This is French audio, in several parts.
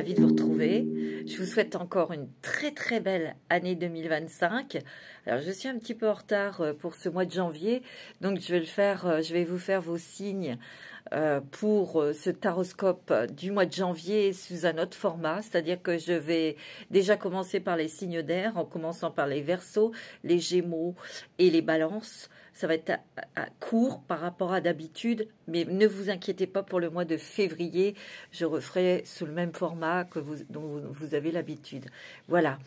ravie de vous retrouver. Je vous souhaite encore une très belle année 2025. Alors je suis un petit peu en retard pour ce mois de janvier, donc je vais vous faire vos signes pour ce taroscope du mois de janvier sous un autre format, c'est-à-dire que je vais déjà commencer par les signes d'air, en commençant par les Verseaux, les Gémeaux et les Balances. Ça va être à court par rapport à d'habitude, mais ne vous inquiétez pas pour le mois de février, je referai sous le même format que dont vous avez l'habitude. Voilà.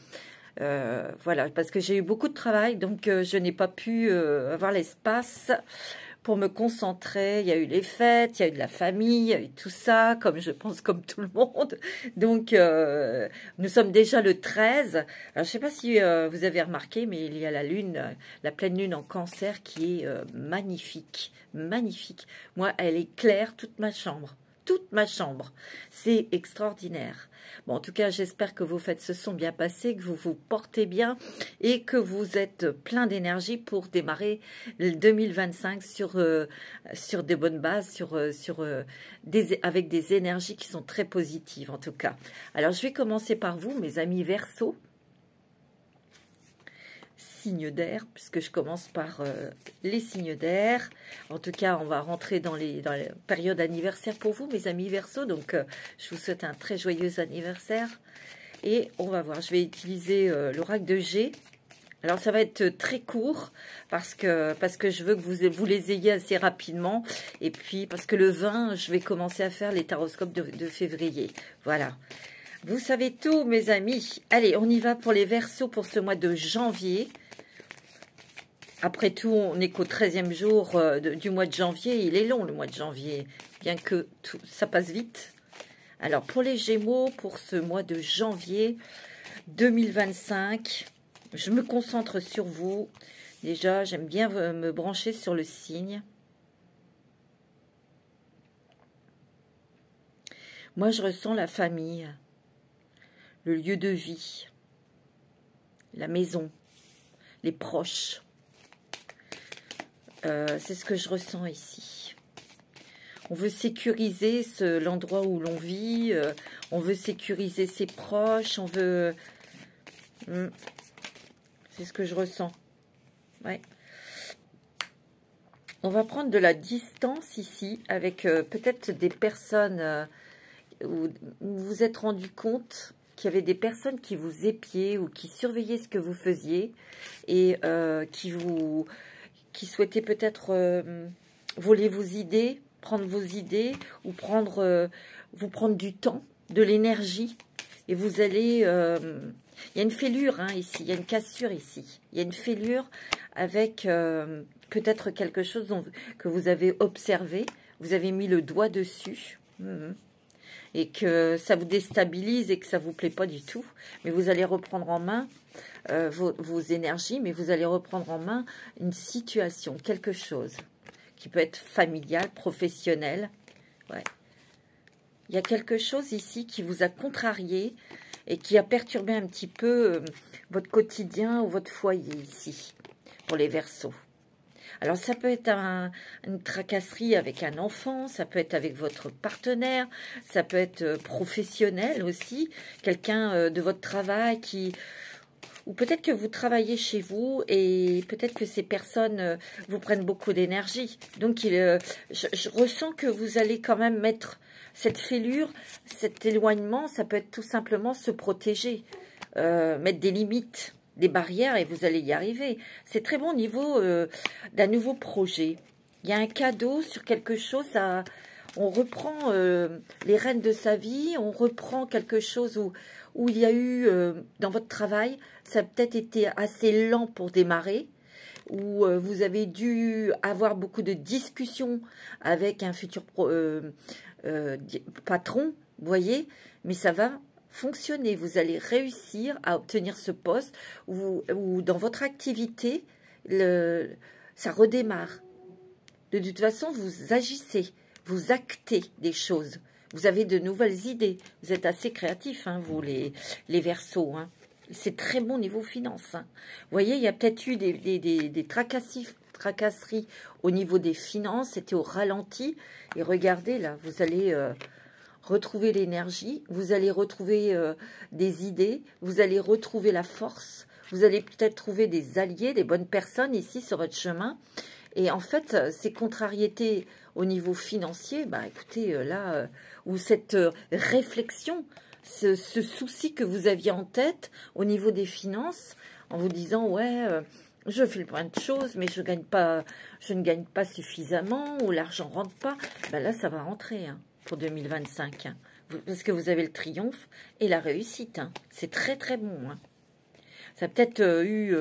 Voilà, parce que j'ai eu beaucoup de travail, donc je n'ai pas pu avoir l'espace pour me concentrer. Il y a eu les fêtes, il y a eu de la famille, il y a eu tout ça, comme je pense comme tout le monde. Donc, nous sommes déjà le 13. Alors, je ne sais pas si vous avez remarqué, mais il y a la lune, la pleine lune en Cancer qui est magnifique, magnifique. Moi, elle éclaire toute ma chambre. Toute ma chambre. C'est extraordinaire. Bon, en tout cas, j'espère que vos fêtes se sont bien passées, que vous vous portez bien et que vous êtes plein d'énergie pour démarrer le 2025 sur des bonnes bases, avec des énergies qui sont très positives en tout cas. Alors, je vais commencer par vous, mes amis Verseaux. Signes d'air, puisque je commence par les signes d'air. En tout cas, on va rentrer dans la période anniversaire pour vous, mes amis Verseaux. Donc, je vous souhaite un très joyeux anniversaire. Et on va voir, je vais utiliser l'oracle de G. Alors, ça va être très court parce que je veux que vous les ayez assez rapidement. Et puis, parce que le 20, je vais commencer à faire les taroscopes de février. Voilà. Vous savez tout, mes amis. Allez, on y va pour les Verseaux pour ce mois de janvier. Après tout, on n'est qu'au 13e jour du mois de janvier. Il est long, le mois de janvier, bien que ça passe vite. Alors, pour les Gémeaux, pour ce mois de janvier 2025, je me concentre sur vous. Déjà, j'aime bien me brancher sur le signe. Moi, je ressens la famille, le lieu de vie, la maison, les proches. C'est ce que je ressens ici. On veut sécuriser l'endroit où l'on vit, on veut sécuriser ses proches, on veut... C'est ce que je ressens. Ouais. On va prendre de la distance ici avec peut-être des personnes où vous vous êtes rendu compte qu'il y avait des personnes qui vous épiaient ou qui surveillaient ce que vous faisiez et qui souhaitaient peut-être voler vos idées, prendre vos idées ou vous prendre du temps, de l'énergie. Et vous allez... il y a une fêlure hein, ici, il y a une cassure ici. Il y a une fêlure avec peut-être quelque chose que vous avez observé. Vous avez mis le doigt dessus. Et que ça vous déstabilise et que ça ne vous plaît pas du tout. Mais vous allez reprendre en main vos énergies, mais vous allez reprendre en main une situation, quelque chose qui peut être familial, professionnel. Ouais. Il y a quelque chose ici qui vous a contrarié et qui a perturbé un petit peu votre quotidien ou votre foyer ici, pour les Verseaux. Alors, ça peut être une tracasserie avec un enfant, ça peut être avec votre partenaire, ça peut être professionnel aussi, quelqu'un de votre travail ou peut-être que vous travaillez chez vous et peut-être que ces personnes vous prennent beaucoup d'énergie. Donc, je ressens que vous allez quand même mettre cette fêlure, cet éloignement, ça peut être tout simplement se protéger, mettre des limites, des barrières et vous allez y arriver. C'est très bon au niveau d'un nouveau projet. Il y a un cadeau sur quelque chose, on reprend les rênes de sa vie, on reprend quelque chose où il y a eu dans votre travail, ça a peut-être été assez lent pour démarrer, où vous avez dû avoir beaucoup de discussions avec un futur patron, vous voyez, mais ça va fonctionner, vous allez réussir à obtenir ce poste où dans votre activité, ça redémarre. De toute façon, vous agissez, vous actez des choses, vous avez de nouvelles idées, vous êtes assez créatifs, hein, vous les Verseaux, hein. C'est très bon niveau finance. Hein. Vous voyez, il y a peut-être eu des tracasseries au niveau des finances, c'était au ralenti, et regardez là, vous allez retrouver l'énergie, vous allez retrouver des idées, vous allez retrouver la force, vous allez peut-être trouver des alliés, des bonnes personnes ici sur votre chemin. Et en fait, ces contrariétés au niveau financier, bah écoutez, là, ou cette réflexion, ce souci que vous aviez en tête au niveau des finances, en vous disant, ouais, je fais plein de choses, mais je ne gagne pas suffisamment, ou l'argent rentre pas, ben là, ça va rentrer hein, pour 2025, hein, parce que vous avez le triomphe et la réussite, hein. C'est très très bon. Hein. Ça a peut-être eu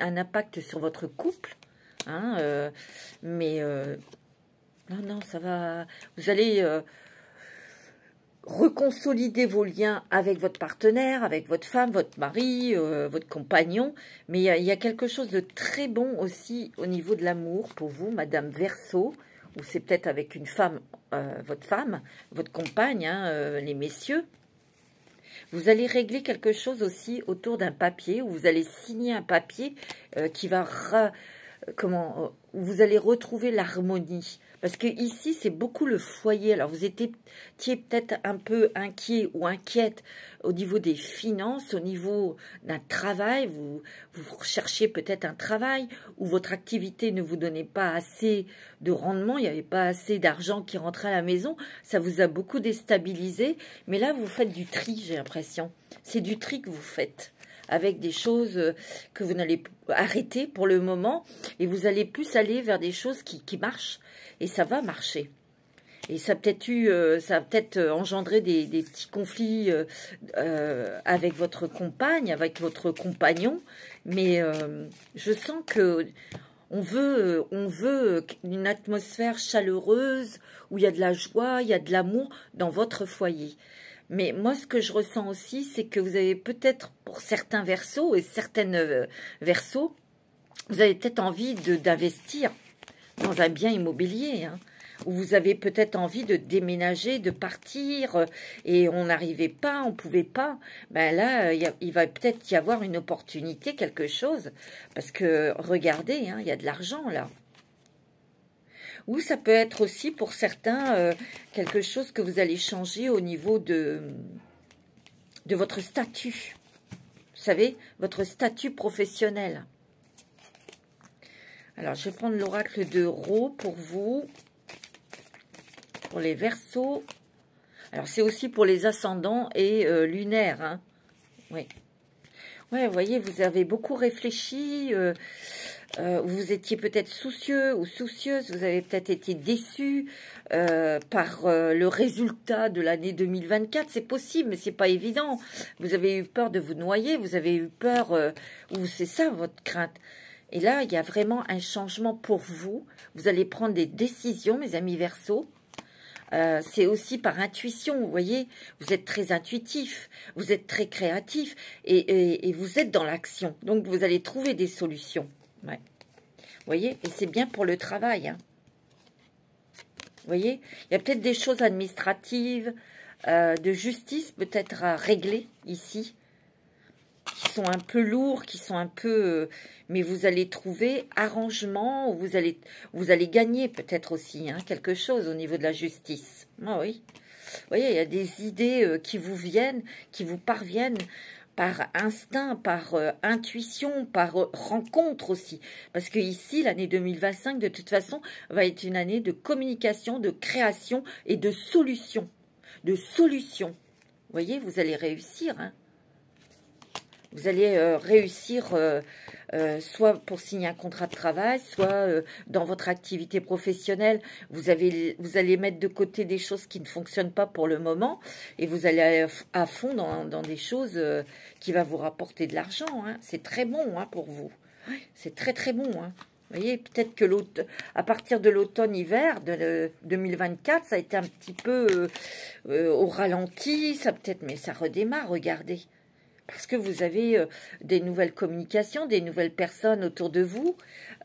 un impact sur votre couple, hein, mais non, non, ça va. Vous allez reconsolider vos liens avec votre partenaire, avec votre femme, votre mari, votre compagnon. Mais il y a quelque chose de très bon aussi au niveau de l'amour pour vous, Madame Verseau, ou c'est peut-être avec une femme, votre compagne, hein, les messieurs. Vous allez régler quelque chose aussi autour d'un papier, où vous allez signer un papier qui va... vous allez retrouver l'harmonie. Parce que ici, c'est beaucoup le foyer. Alors, vous étiez peut-être un peu inquiet ou inquiète au niveau des finances, au niveau d'un travail. Vous recherchiez peut-être un travail où votre activité ne vous donnait pas assez de rendement. Il n'y avait pas assez d'argent qui rentrait à la maison. Ça vous a beaucoup déstabilisé. Mais là, vous faites du tri, j'ai l'impression. C'est du tri que vous faites, avec des choses que vous n'allez arrêter pour le moment, et vous allez plus aller vers des choses qui marchent, et ça va marcher. Et ça a peut-être engendré des petits conflits avec votre compagne, avec votre compagnon, mais je sens que on veut une atmosphère chaleureuse, où il y a de la joie, il y a de l'amour dans votre foyer. Mais moi, ce que je ressens aussi, c'est que vous avez peut-être, pour certains verseaux et certaines verseaux, vous avez peut-être envie d'investir dans un bien immobilier, hein, où vous avez peut-être envie de déménager, de partir, et on n'arrivait pas, on ne pouvait pas. Ben là, il va peut-être y avoir une opportunité, quelque chose, parce que, regardez, hein, il y a de l'argent là. Ou ça peut être aussi pour certains quelque chose que vous allez changer au niveau de votre statut. Vous savez, votre statut professionnel. Alors, je vais prendre l'oracle de Rho pour vous, pour les Verseaux. Alors, c'est aussi pour les ascendants et lunaires. Hein. Oui. Ouais, vous voyez, vous avez beaucoup réfléchi. Vous étiez peut-être soucieux ou soucieuse, vous avez peut-être été déçu par le résultat de l'année 2024. C'est possible, mais c'est pas évident. Vous avez eu peur de vous noyer, vous avez eu peur, ou c'est ça votre crainte. Et là, il y a vraiment un changement pour vous. Vous allez prendre des décisions, mes amis Verseaux. C'est aussi par intuition, vous voyez, vous êtes très intuitif, vous êtes très créatif et vous êtes dans l'action. Donc, vous allez trouver des solutions. Ouais. Vous voyez, et c'est bien pour le travail. Hein. Vous voyez, il y a peut-être des choses administratives, de justice peut-être à régler ici, qui sont un peu lourds, qui sont un peu... mais vous allez trouver arrangement, ou vous allez gagner peut-être aussi hein, quelque chose au niveau de la justice. Ah oui. Vous voyez, il y a des idées qui vous viennent, qui vous parviennent par instinct, par intuition, par rencontre aussi. Parce que ici, l'année 2025, de toute façon, va être une année de communication, de création et de solution. De solution. Vous voyez, vous allez réussir. Hein. Vous allez réussir soit pour signer un contrat de travail, soit dans votre activité professionnelle. Vous allez mettre de côté des choses qui ne fonctionnent pas pour le moment et vous allez aller à fond dans des choses qui vont vous rapporter de l'argent. Hein. C'est très bon hein, pour vous. C'est très très bon. Hein. Vous voyez, peut-être que à partir de l'automne-hiver de 2024, ça a été un petit peu au ralenti, ça peut-être, mais ça redémarre, regardez. Parce que vous avez des nouvelles communications, des nouvelles personnes autour de vous.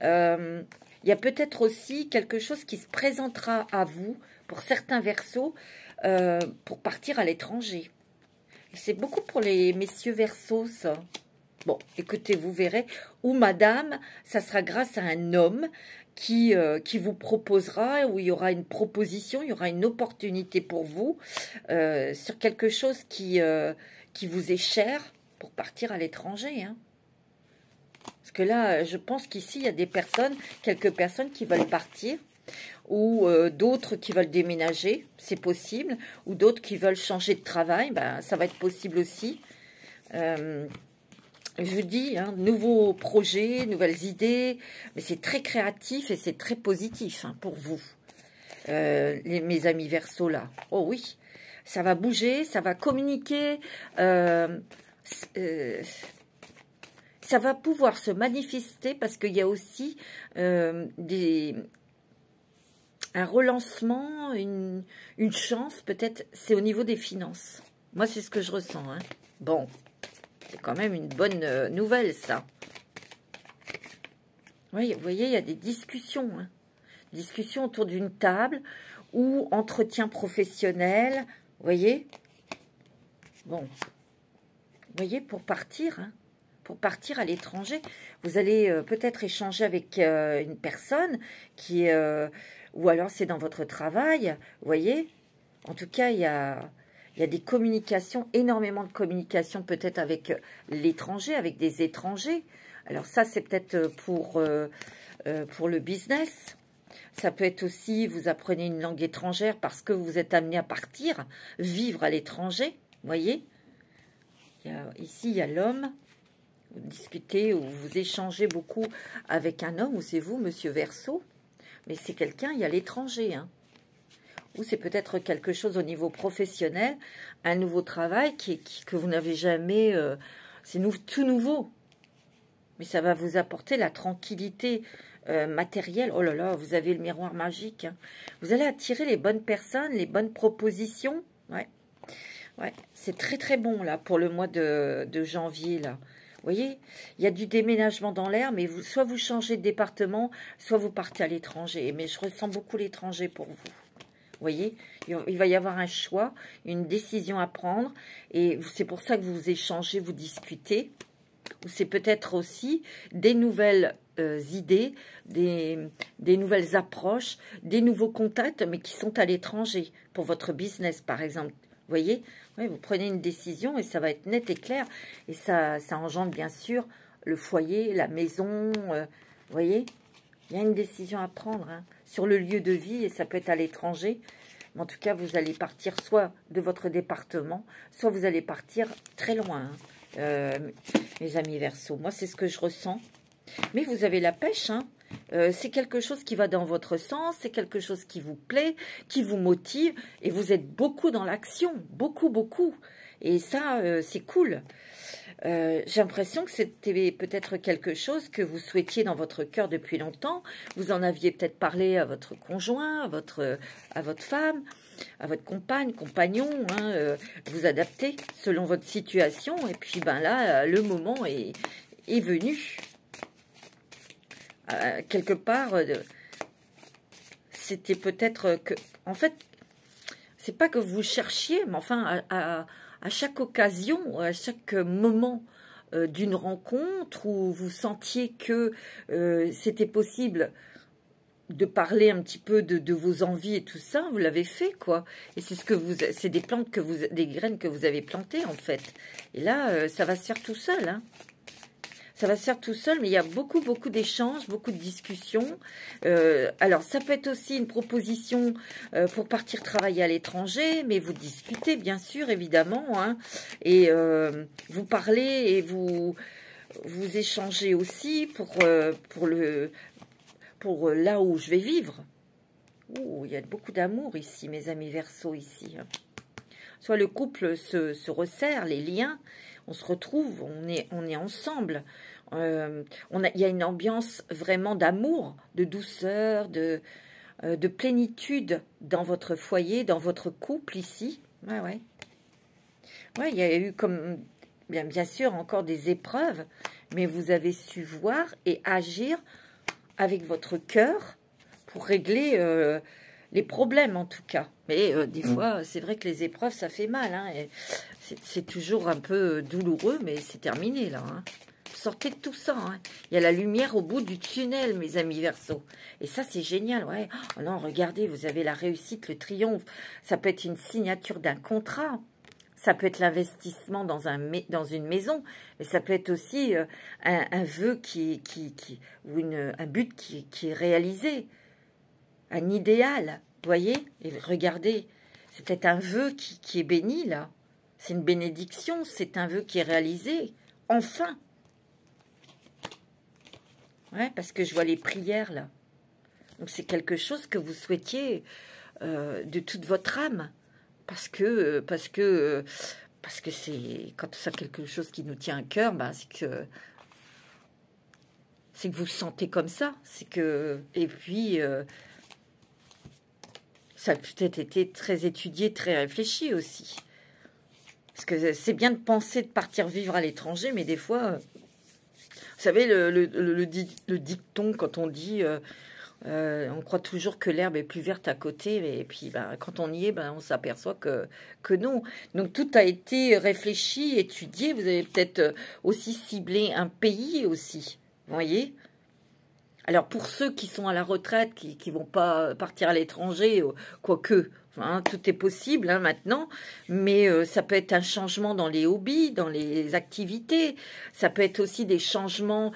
Il y a peut-être aussi quelque chose qui se présentera à vous, pour certains Verseaux, pour partir à l'étranger. C'est beaucoup pour les messieurs Verseaux, ça. Bon, écoutez, vous verrez. Ou madame, ça sera grâce à un homme qui vous proposera, où il y aura une proposition, il y aura une opportunité pour vous sur quelque chose qui vous est cher pour partir à l'étranger. Hein. Parce que là, je pense qu'ici, il y a des personnes, quelques personnes qui veulent partir, ou d'autres qui veulent déménager, c'est possible, ou d'autres qui veulent changer de travail, ben, ça va être possible aussi. Je vous dis, hein, nouveaux projets, nouvelles idées, mais c'est très créatif et c'est très positif hein, pour vous, mes amis Verseau là. Oh oui, ça va bouger, ça va communiquer, ça va pouvoir se manifester parce qu'il y a aussi un relancement, une chance, peut-être, c'est au niveau des finances. Moi, c'est ce que je ressens. Hein. Bon. C'est quand même une bonne nouvelle, ça. Oui, vous voyez, il y a des discussions. Hein. Discussions autour d'une table ou entretien professionnel. Vous voyez? Bon. Vous voyez, pour partir, hein, pour partir à l'étranger, vous allez peut-être échanger avec une personne qui ou alors c'est dans votre travail. Vous voyez? En tout cas, il y a des communications, énormément de communications peut-être avec l'étranger, avec des étrangers. Alors ça, c'est peut-être pour le business. Ça peut être aussi, vous apprenez une langue étrangère parce que vous êtes amené à partir, vivre à l'étranger. Vous voyez? Ici, il y a l'homme. Vous discutez ou vous échangez beaucoup avec un homme, ou c'est vous, monsieur Verseau. Mais c'est quelqu'un, il y a l'étranger, hein. Ou c'est peut-être quelque chose au niveau professionnel, un nouveau travail que vous n'avez jamais... c'est tout nouveau. Mais ça va vous apporter la tranquillité matérielle. Oh là là, vous avez le miroir magique. Hein. Vous allez attirer les bonnes personnes, les bonnes propositions. Ouais, ouais. C'est très très bon là pour le mois de janvier. Là. Vous voyez, il y a du déménagement dans l'air, mais soit vous changez de département, soit vous partez à l'étranger. Mais je ressens beaucoup l'étranger pour vous. Vous voyez, il va y avoir un choix, une décision à prendre. Et c'est pour ça que vous échangez, vous discutez. Ou c'est peut-être aussi des nouvelles idées, des nouvelles approches, des nouveaux contacts, mais qui sont à l'étranger, pour votre business, par exemple. Vous voyez, oui, vous prenez une décision et ça va être net et clair. Et ça engendre, bien sûr, le foyer, la maison. Vous voyez, il y a une décision à prendre hein, sur le lieu de vie et ça peut être à l'étranger. Mais en tout cas, vous allez partir soit de votre département, soit vous allez partir très loin, hein, mes amis Verseau. Moi, c'est ce que je ressens. Mais vous avez la pêche, hein. C'est quelque chose qui va dans votre sens, c'est quelque chose qui vous plaît, qui vous motive. Et vous êtes beaucoup dans l'action, beaucoup, beaucoup. Et ça, c'est cool. J'ai l'impression que c'était peut-être quelque chose que vous souhaitiez dans votre cœur depuis longtemps. Vous en aviez peut-être parlé à votre conjoint, à votre femme, à votre compagne, compagnon. Hein, vous adaptez selon votre situation. Et puis ben là, le moment est venu. Quelque part, c'était peut-être que... En fait, c'est pas que vous cherchiez, mais enfin, à chaque occasion, à chaque moment d'une rencontre où vous sentiez que c'était possible de parler un petit peu de vos envies et tout ça, vous l'avez fait, quoi. Et c'est c'est des plantes des graines que vous avez plantées, en fait. Et là, ça va se faire tout seul, hein. Ça va se faire tout seul, mais il y a beaucoup, beaucoup d'échanges, beaucoup de discussions. Alors, ça peut être aussi une proposition pour partir travailler à l'étranger, mais vous discutez, bien sûr, évidemment. Hein, et vous parlez et vous échangez aussi pour là où je vais vivre. Ouh, il y a beaucoup d'amour ici, mes amis Verseau, ici. Hein. Soit le couple se resserre, les liens... On se retrouve, on est ensemble. Il y a une ambiance vraiment d'amour, de douceur, de plénitude dans votre foyer, dans votre couple ici. Ouais, ouais. Ouais, il y a eu comme, bien sûr, encore des épreuves, mais vous avez su voir et agir avec votre cœur pour régler les problèmes, en tout cas. Mais des fois, c'est vrai que les épreuves, ça fait mal, hein, et c'est toujours un peu douloureux, mais c'est terminé, là. Hein. Sortez de tout ça. Hein. Il y a la lumière au bout du tunnel, mes amis Verseau. Et ça, c'est génial. Ouais. Oh non, regardez, vous avez la réussite, le triomphe. Ça peut être une signature d'un contrat. Ça peut être l'investissement dans une maison. Mais ça peut être aussi un vœu ou un but qui est réalisé. Un idéal. Vous voyez? Et regardez, c'est peut-être un vœu qui est béni, là. C'est une bénédiction. C'est un vœu qui est réalisé. Enfin. Ouais, parce que je vois les prières, là. Donc, c'est quelque chose que vous souhaitiez de toute votre âme. Parce que c'est quand c'est quelque chose qui nous tient à cœur, ben, c'est que vous sentez comme ça. C'est que, et puis, ça a peut-être été très étudié, très réfléchi aussi. Parce que c'est bien de penser de partir vivre à l'étranger, mais des fois... Vous savez, le dicton, quand on dit, on croit toujours que l'herbe est plus verte à côté, et puis ben, quand on y est, ben, on s'aperçoit que non. Donc tout a été réfléchi, étudié. Vous avez peut-être aussi ciblé un pays aussi, vous voyez. Alors pour ceux qui sont à la retraite, qui vont pas partir à l'étranger, quoique... Hein, tout est possible hein, maintenant, mais ça peut être un changement dans les hobbies, dans les activités. Ça peut être aussi des changements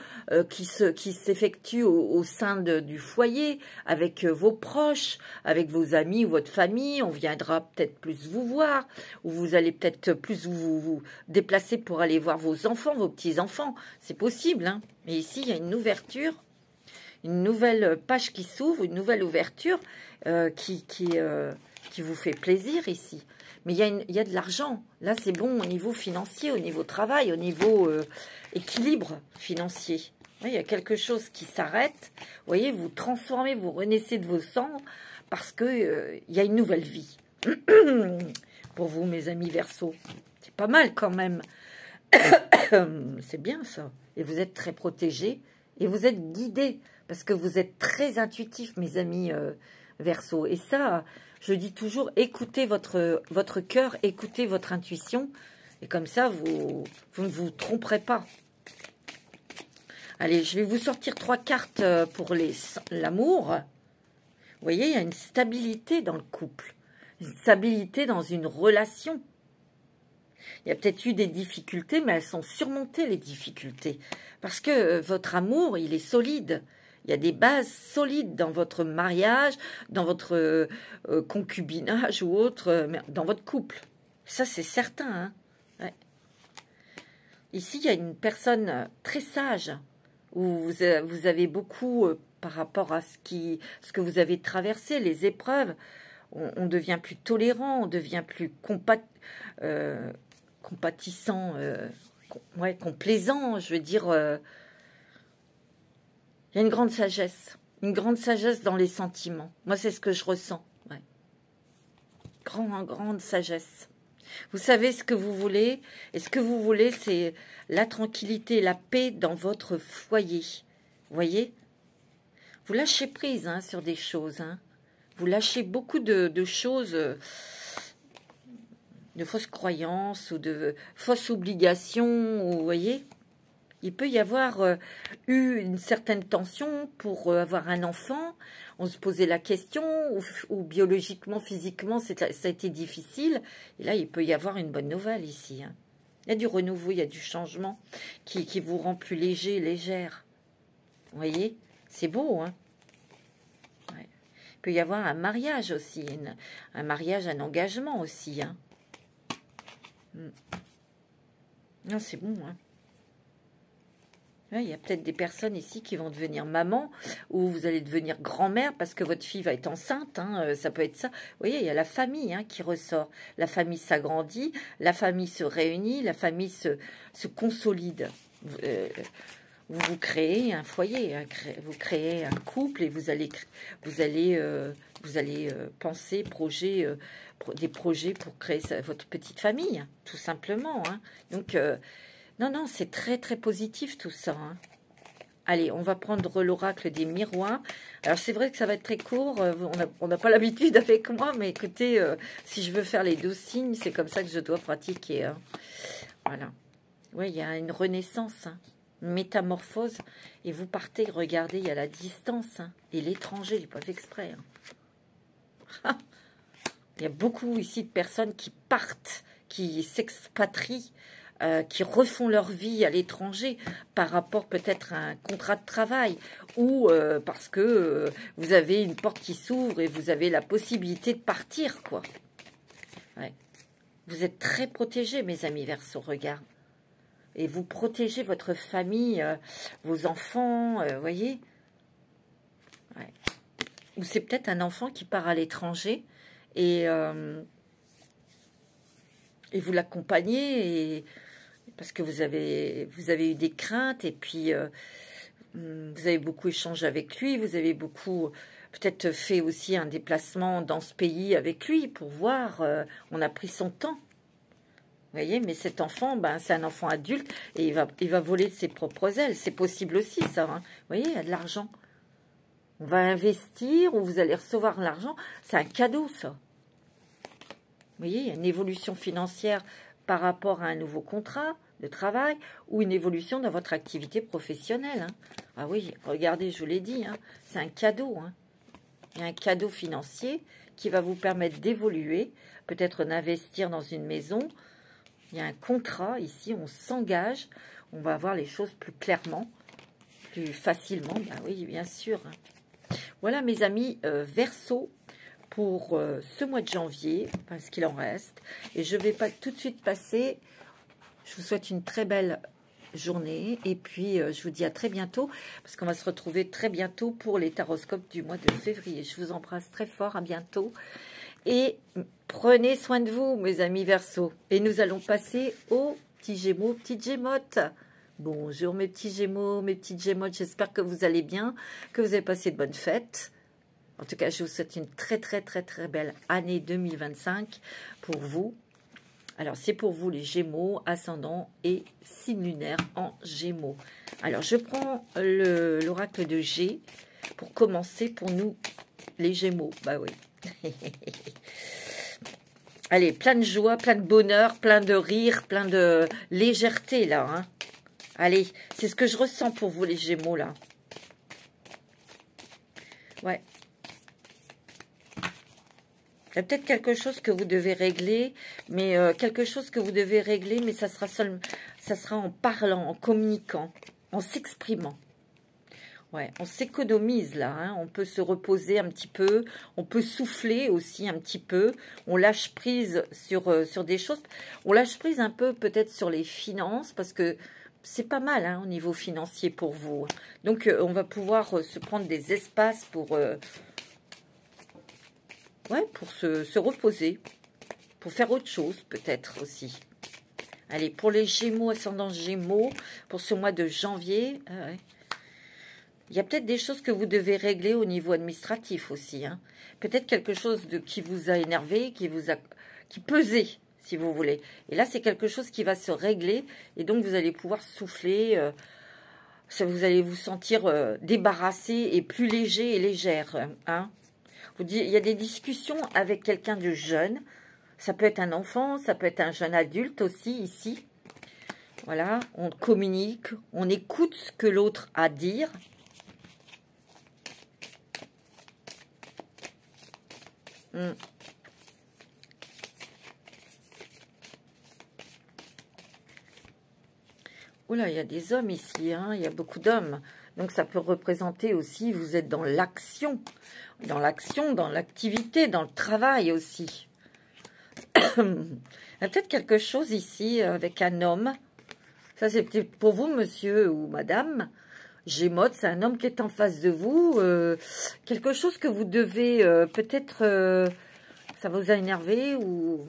qui s'effectuent au sein du foyer, avec vos proches, avec vos amis ou votre famille. On viendra peut-être plus vous voir, ou vous allez peut-être plus vous déplacer pour aller voir vos enfants, vos petits-enfants. C'est possible. Hein. Mais ici, il y a une ouverture, une nouvelle page qui s'ouvre, une nouvelle ouverture qui vous fait plaisir ici. Mais il y a de l'argent. Là, c'est bon au niveau financier, au niveau travail, au niveau équilibre financier. Il y a quelque chose qui s'arrête. Vous voyez, vous transformez, vous renaissez de vos cendres parce que il y a une nouvelle vie. Pour vous, mes amis Verseau. C'est pas mal quand même. C'est bien ça. Et vous êtes très protégés et vous êtes guidés parce que vous êtes très intuitifs, mes amis Verseau. Et ça... Je dis toujours, écoutez votre cœur, écoutez votre intuition. Et comme ça, vous ne vous tromperez pas. Allez, je vais vous sortir 3 cartes pour l'amour. Vous voyez, il y a une stabilité dans le couple. Une stabilité dans une relation. Il y a peut-être eu des difficultés, mais elles sont surmontées, les difficultés. Parce que votre amour, il est solide. Il y a des bases solides dans votre mariage, dans votre concubinage ou autre, dans votre couple. Ça, c'est certain. Hein. Ouais. Ici, il y a une personne très sage, où vous avez beaucoup, par rapport à ce que vous avez traversé, les épreuves, on devient plus tolérant, on devient plus compatissant, complaisant, je veux dire... Il y a une grande sagesse dans les sentiments. Moi, c'est ce que je ressens. Ouais. Grande sagesse. Vous savez ce que vous voulez. Et ce que vous voulez, c'est la tranquillité, la paix dans votre foyer. Vous voyez? Vous lâchez prise hein, sur des choses. Hein. Vous lâchez beaucoup de choses, de fausses croyances ou de fausses obligations. Vous voyez? Il peut y avoir eu une certaine tension pour avoir un enfant. On se posait la question, ou biologiquement, physiquement, ça a été difficile. Et là, il peut y avoir une bonne nouvelle ici. Hein. Il y a du renouveau, il y a du changement qui vous rend plus léger, légère. Vous voyez? C'est beau, hein? Ouais. Il peut y avoir un mariage aussi, un mariage, un engagement aussi. Hein. Non, c'est bon, hein? Il y a peut-être des personnes ici qui vont devenir maman ou vous allez devenir grand-mère parce que votre fille va être enceinte. Hein, ça peut être ça. Vous voyez, il y a la famille hein, qui ressort. La famille s'agrandit, la famille se réunit, la famille se consolide. Vous créez un foyer, hein, vous créez un couple et vous allez penser des projets pour créer votre petite famille, tout simplement. Hein. Donc... non, c'est très, très positif tout ça. Hein. Allez, on va prendre l'oracle des miroirs. Alors, c'est vrai que ça va être très court. On n'a pas l'habitude avec moi, mais écoutez, si je veux faire les 12 signes, c'est comme ça que je dois pratiquer. Hein. Voilà. Oui, il y a une renaissance. Hein. métamorphose, et vous partez, regardez, il y a la distance, hein, et l'étranger, il n'est pas fait exprès. Hein. Il y a beaucoup ici de personnes qui partent, qui s'expatrient, qui refont leur vie à l'étranger par rapport peut-être à un contrat de travail ou parce que vous avez une porte qui s'ouvre et vous avez la possibilité de partir, quoi. Ouais. Vous êtes très protégés, mes amis Verseau, regarde. Et vous protégez votre famille, vos enfants, voyez. Ouais. Ou c'est peut-être un enfant qui part à l'étranger et vous l'accompagnez parce que vous avez eu des craintes et puis vous avez beaucoup échangé avec lui, vous avez beaucoup peut-être fait aussi un déplacement dans ce pays avec lui pour voir, on a pris son temps. Vous voyez, mais cet enfant, ben, c'est un enfant adulte et il va voler de ses propres ailes. C'est possible aussi, ça. Hein. Vous voyez, il y a de l'argent. On va investir ou vous allez recevoir l'argent. C'est un cadeau, ça. Vous voyez, il y a une évolution financière par rapport à un nouveau contrat de travail ou une évolution dans votre activité professionnelle. Hein. Ah oui, regardez, je vous l'ai dit, hein, c'est un cadeau. Hein. Il y a un cadeau financier qui va vous permettre d'évoluer, peut-être d'investir dans une maison. Il y a un contrat ici, on s'engage, on va voir les choses plus clairement, plus facilement. Ben oui, bien sûr. Hein. Voilà, mes amis, Verseau, pour ce mois de janvier, parce qu'il en reste. Et je ne vais pas tout de suite passer. Je vous souhaite une très belle journée. Et puis, je vous dis à très bientôt, parce qu'on va se retrouver très bientôt pour les taroscopes du mois de février. Je vous embrasse très fort, à bientôt. Et prenez soin de vous, mes amis Verseau. Et nous allons passer aux petits Gémeaux, petites Gémottes. Bonjour mes petits Gémeaux, mes petites Gémottes. J'espère que vous allez bien, que vous avez passé de bonnes fêtes. En tout cas, je vous souhaite une très belle année 2025 pour vous. Alors, c'est pour vous les Gémeaux, ascendant et signe lunaire en Gémeaux. Alors, je prends l'oracle de G pour commencer pour nous, les Gémeaux. Bah oui. Allez, plein de joie, plein de bonheur, plein de rire, plein de légèreté là. Hein. Allez, c'est ce que je ressens pour vous les Gémeaux là. Ouais. Il y a peut-être quelque chose que vous devez régler, mais ça sera en parlant, en communiquant, en s'exprimant. Ouais, on s'économise là, hein. On peut se reposer un petit peu, on peut souffler aussi un petit peu, on lâche prise sur des choses, on lâche prise un peu peut-être sur les finances, parce que c'est pas mal hein, au niveau financier pour vous. Donc on va pouvoir se prendre des espaces pour, pour se reposer, pour faire autre chose peut-être aussi. Allez, pour les Gémeaux, ascendant Gémeaux, pour ce mois de janvier... Il y a peut-être des choses que vous devez régler au niveau administratif aussi. Hein. Peut-être quelque chose qui vous a énervé, qui pesait, si vous voulez. Et là, c'est quelque chose qui va se régler. Et donc, vous allez pouvoir souffler. Vous allez vous sentir débarrassé et plus léger et légère. Hein. Il y a des discussions avec quelqu'un de jeune. Ça peut être un enfant, ça peut être un jeune adulte aussi, ici. Voilà, on communique, on écoute ce que l'autre a à dire. Oula, il y a des hommes ici, hein, il y a beaucoup d'hommes. Donc ça peut représenter aussi, vous êtes dans l'action, dans l'activité, dans le travail aussi. Il y a peut-être quelque chose ici avec un homme. Ça c'est peut-être pour vous, monsieur ou madame. Gémeaux, c'est un homme qui est en face de vous. Quelque chose que vous devez peut-être... ça vous a énervé ou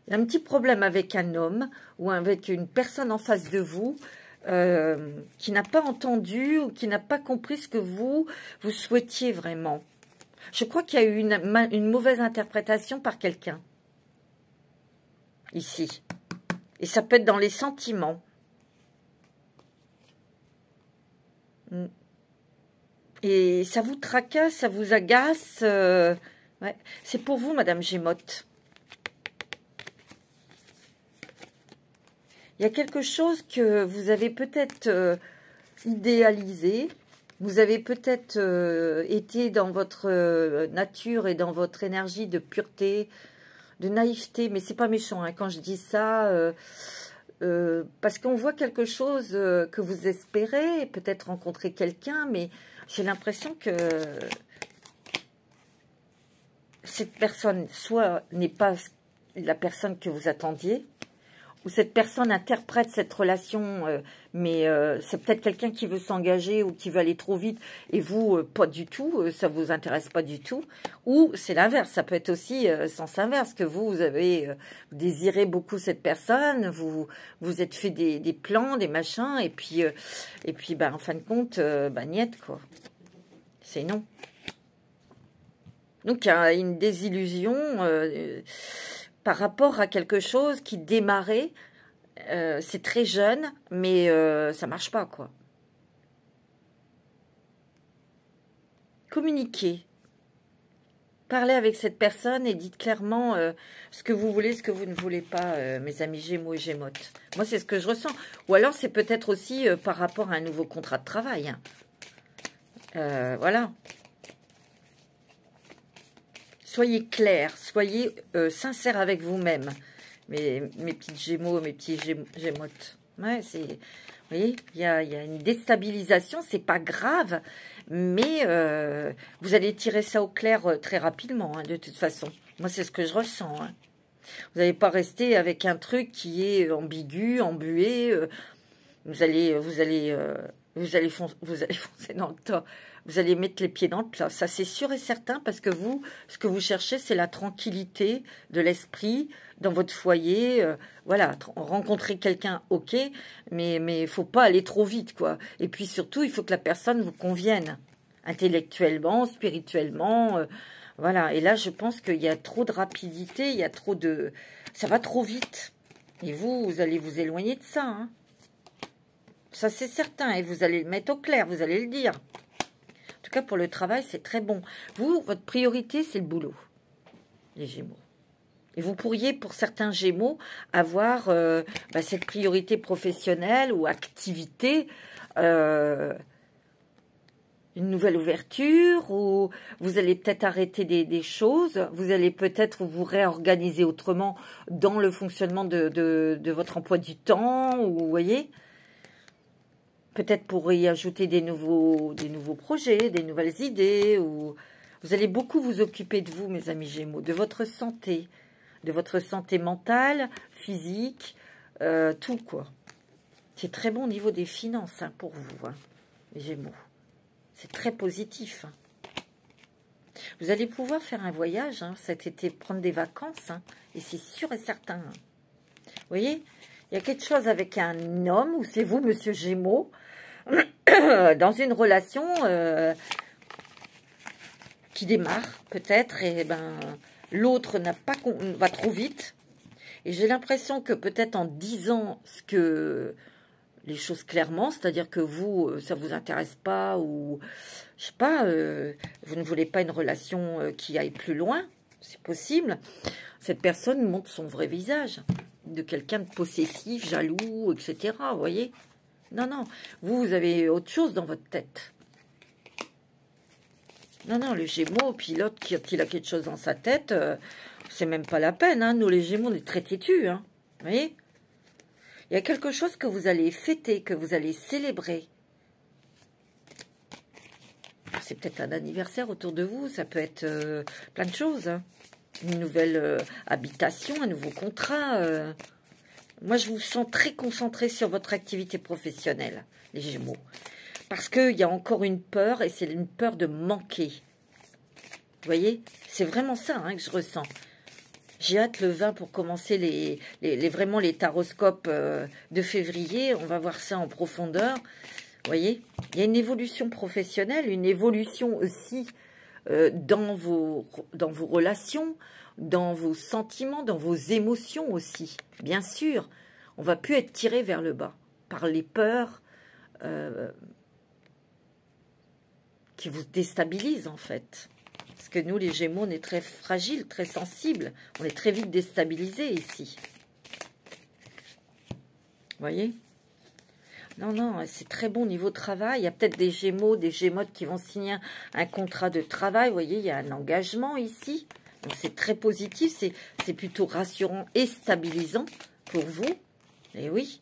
il y a un petit problème avec un homme ou avec une personne en face de vous qui n'a pas entendu ou qui n'a pas compris ce que vous souhaitiez vraiment. Je crois qu'il y a eu une mauvaise interprétation par quelqu'un ici. Et ça peut être dans les sentiments. Et ça vous tracasse, ça vous agace. Ouais. C'est pour vous, Madame Gémotte. Il y a quelque chose que vous avez peut-être idéalisé. Vous avez peut-être été dans votre nature et dans votre énergie de pureté, de naïveté. Mais c'est pas méchant hein, quand je dis ça. Parce qu'on voit quelque chose que vous espérez. Peut-être rencontrer quelqu'un. Mais j'ai l'impression que cette personne, soit n'est pas la personne que vous attendiez, ou cette personne interprète cette relation, mais c'est peut-être quelqu'un qui veut s'engager ou qui veut aller trop vite, et vous, pas du tout, ça vous intéresse pas du tout, ou c'est l'inverse, ça peut être aussi sens inverse, que vous avez désiré beaucoup cette personne, vous êtes fait des plans, des machins, et puis ben, en fin de compte, ben, niet, quoi. C'est non. Donc, il y a une désillusion par rapport à quelque chose qui démarrait. C'est très jeune, mais ça marche pas, quoi. Communiquez. Parlez avec cette personne et dites clairement ce que vous voulez, ce que vous ne voulez pas, mes amis Gémeaux et Gémotes. Moi, c'est ce que je ressens. Ou alors, c'est peut-être aussi par rapport à un nouveau contrat de travail. Hein. Voilà. Soyez clair, soyez sincère avec vous-même, mes petites Gémeaux, mes petits Gémotes. Ouais, c'est, vous voyez, il y a une déstabilisation, c'est pas grave, mais vous allez tirer ça au clair très rapidement, hein, de toute façon. Moi, c'est ce que je ressens. Hein. Vous n'allez pas rester avec un truc qui est ambigu, embué. Vous allez foncer dans le tas. Vous allez mettre les pieds dans le plat. Ça, c'est sûr et certain, parce que vous, ce que vous cherchez, c'est la tranquillité de l'esprit dans votre foyer. Voilà, rencontrer quelqu'un, ok, mais il ne faut pas aller trop vite, quoi. Et puis surtout, il faut que la personne vous convienne, intellectuellement, spirituellement. Voilà, et là, je pense qu'il y a trop de rapidité, il y a trop de... Ça va trop vite. Et vous allez vous éloigner de ça, hein. Ça, c'est certain. Et vous allez le mettre au clair, vous allez le dire. En tout cas, pour le travail, c'est très bon. Vous, votre priorité, c'est le boulot, les Gémeaux. Et vous pourriez, pour certains Gémeaux, avoir cette priorité professionnelle ou activité, une nouvelle ouverture, ou vous allez peut-être arrêter des choses, vous allez peut-être vous réorganiser autrement dans le fonctionnement de votre emploi du temps, ou vous voyez. Peut-être pour y ajouter des nouveaux projets, des nouvelles idées. Ou vous allez beaucoup vous occuper de vous, mes amis Gémeaux, de votre santé mentale, physique, tout, quoi. C'est très bon au niveau des finances hein, pour vous, hein, les Gémeaux. C'est très positif. Hein. Vous allez pouvoir faire un voyage hein, cet été, prendre des vacances, hein, et c'est sûr et certain. Hein. Vous voyez, il y a quelque chose avec un homme, ou c'est vous, monsieur Gémeaux, dans une relation qui démarre peut-être, et ben l'autre va trop vite. Et j'ai l'impression que peut-être en disant les choses clairement, c'est-à-dire que vous, ça vous intéresse pas, ou je sais pas, vous ne voulez pas une relation qui aille plus loin, c'est possible. Cette personne montre son vrai visage, de quelqu'un de possessif, jaloux, etc. Vous voyez? Non, non, vous avez autre chose dans votre tête. Non, non, le Gémeaux, puis l'autre qui a quelque chose dans sa tête, c'est même pas la peine. Hein. Nous, les Gémeaux, on est très têtus. Hein. Vous voyez? Il y a quelque chose que vous allez fêter, que vous allez célébrer. C'est peut-être un anniversaire autour de vous, ça peut être plein de choses. Hein. Une nouvelle habitation, un nouveau contrat. Moi, je vous sens très concentré sur votre activité professionnelle, les Gémeaux. Parce qu'il y a encore une peur, et c'est une peur de manquer. Vous voyez? C'est vraiment ça hein, que je ressens. J'ai hâte le 20 pour commencer vraiment les taroscopes de février. On va voir ça en profondeur. Vous voyez? Il y a une évolution professionnelle, une évolution aussi dans vos relations, dans vos sentiments, dans vos émotions aussi. Bien sûr, on ne va plus être tiré vers le bas par les peurs qui vous déstabilisent en fait. Parce que nous, les Gémeaux, on est très fragiles, très sensibles. On est très vite déstabilisés ici. voyez? Non, non, c'est très bon niveau travail. Il y a peut-être des Gémeaux, des Gémeaux qui vont signer un contrat de travail. Vous voyez, il y a un engagement ici. Donc, c'est très positif. C'est plutôt rassurant et stabilisant pour vous. Et oui.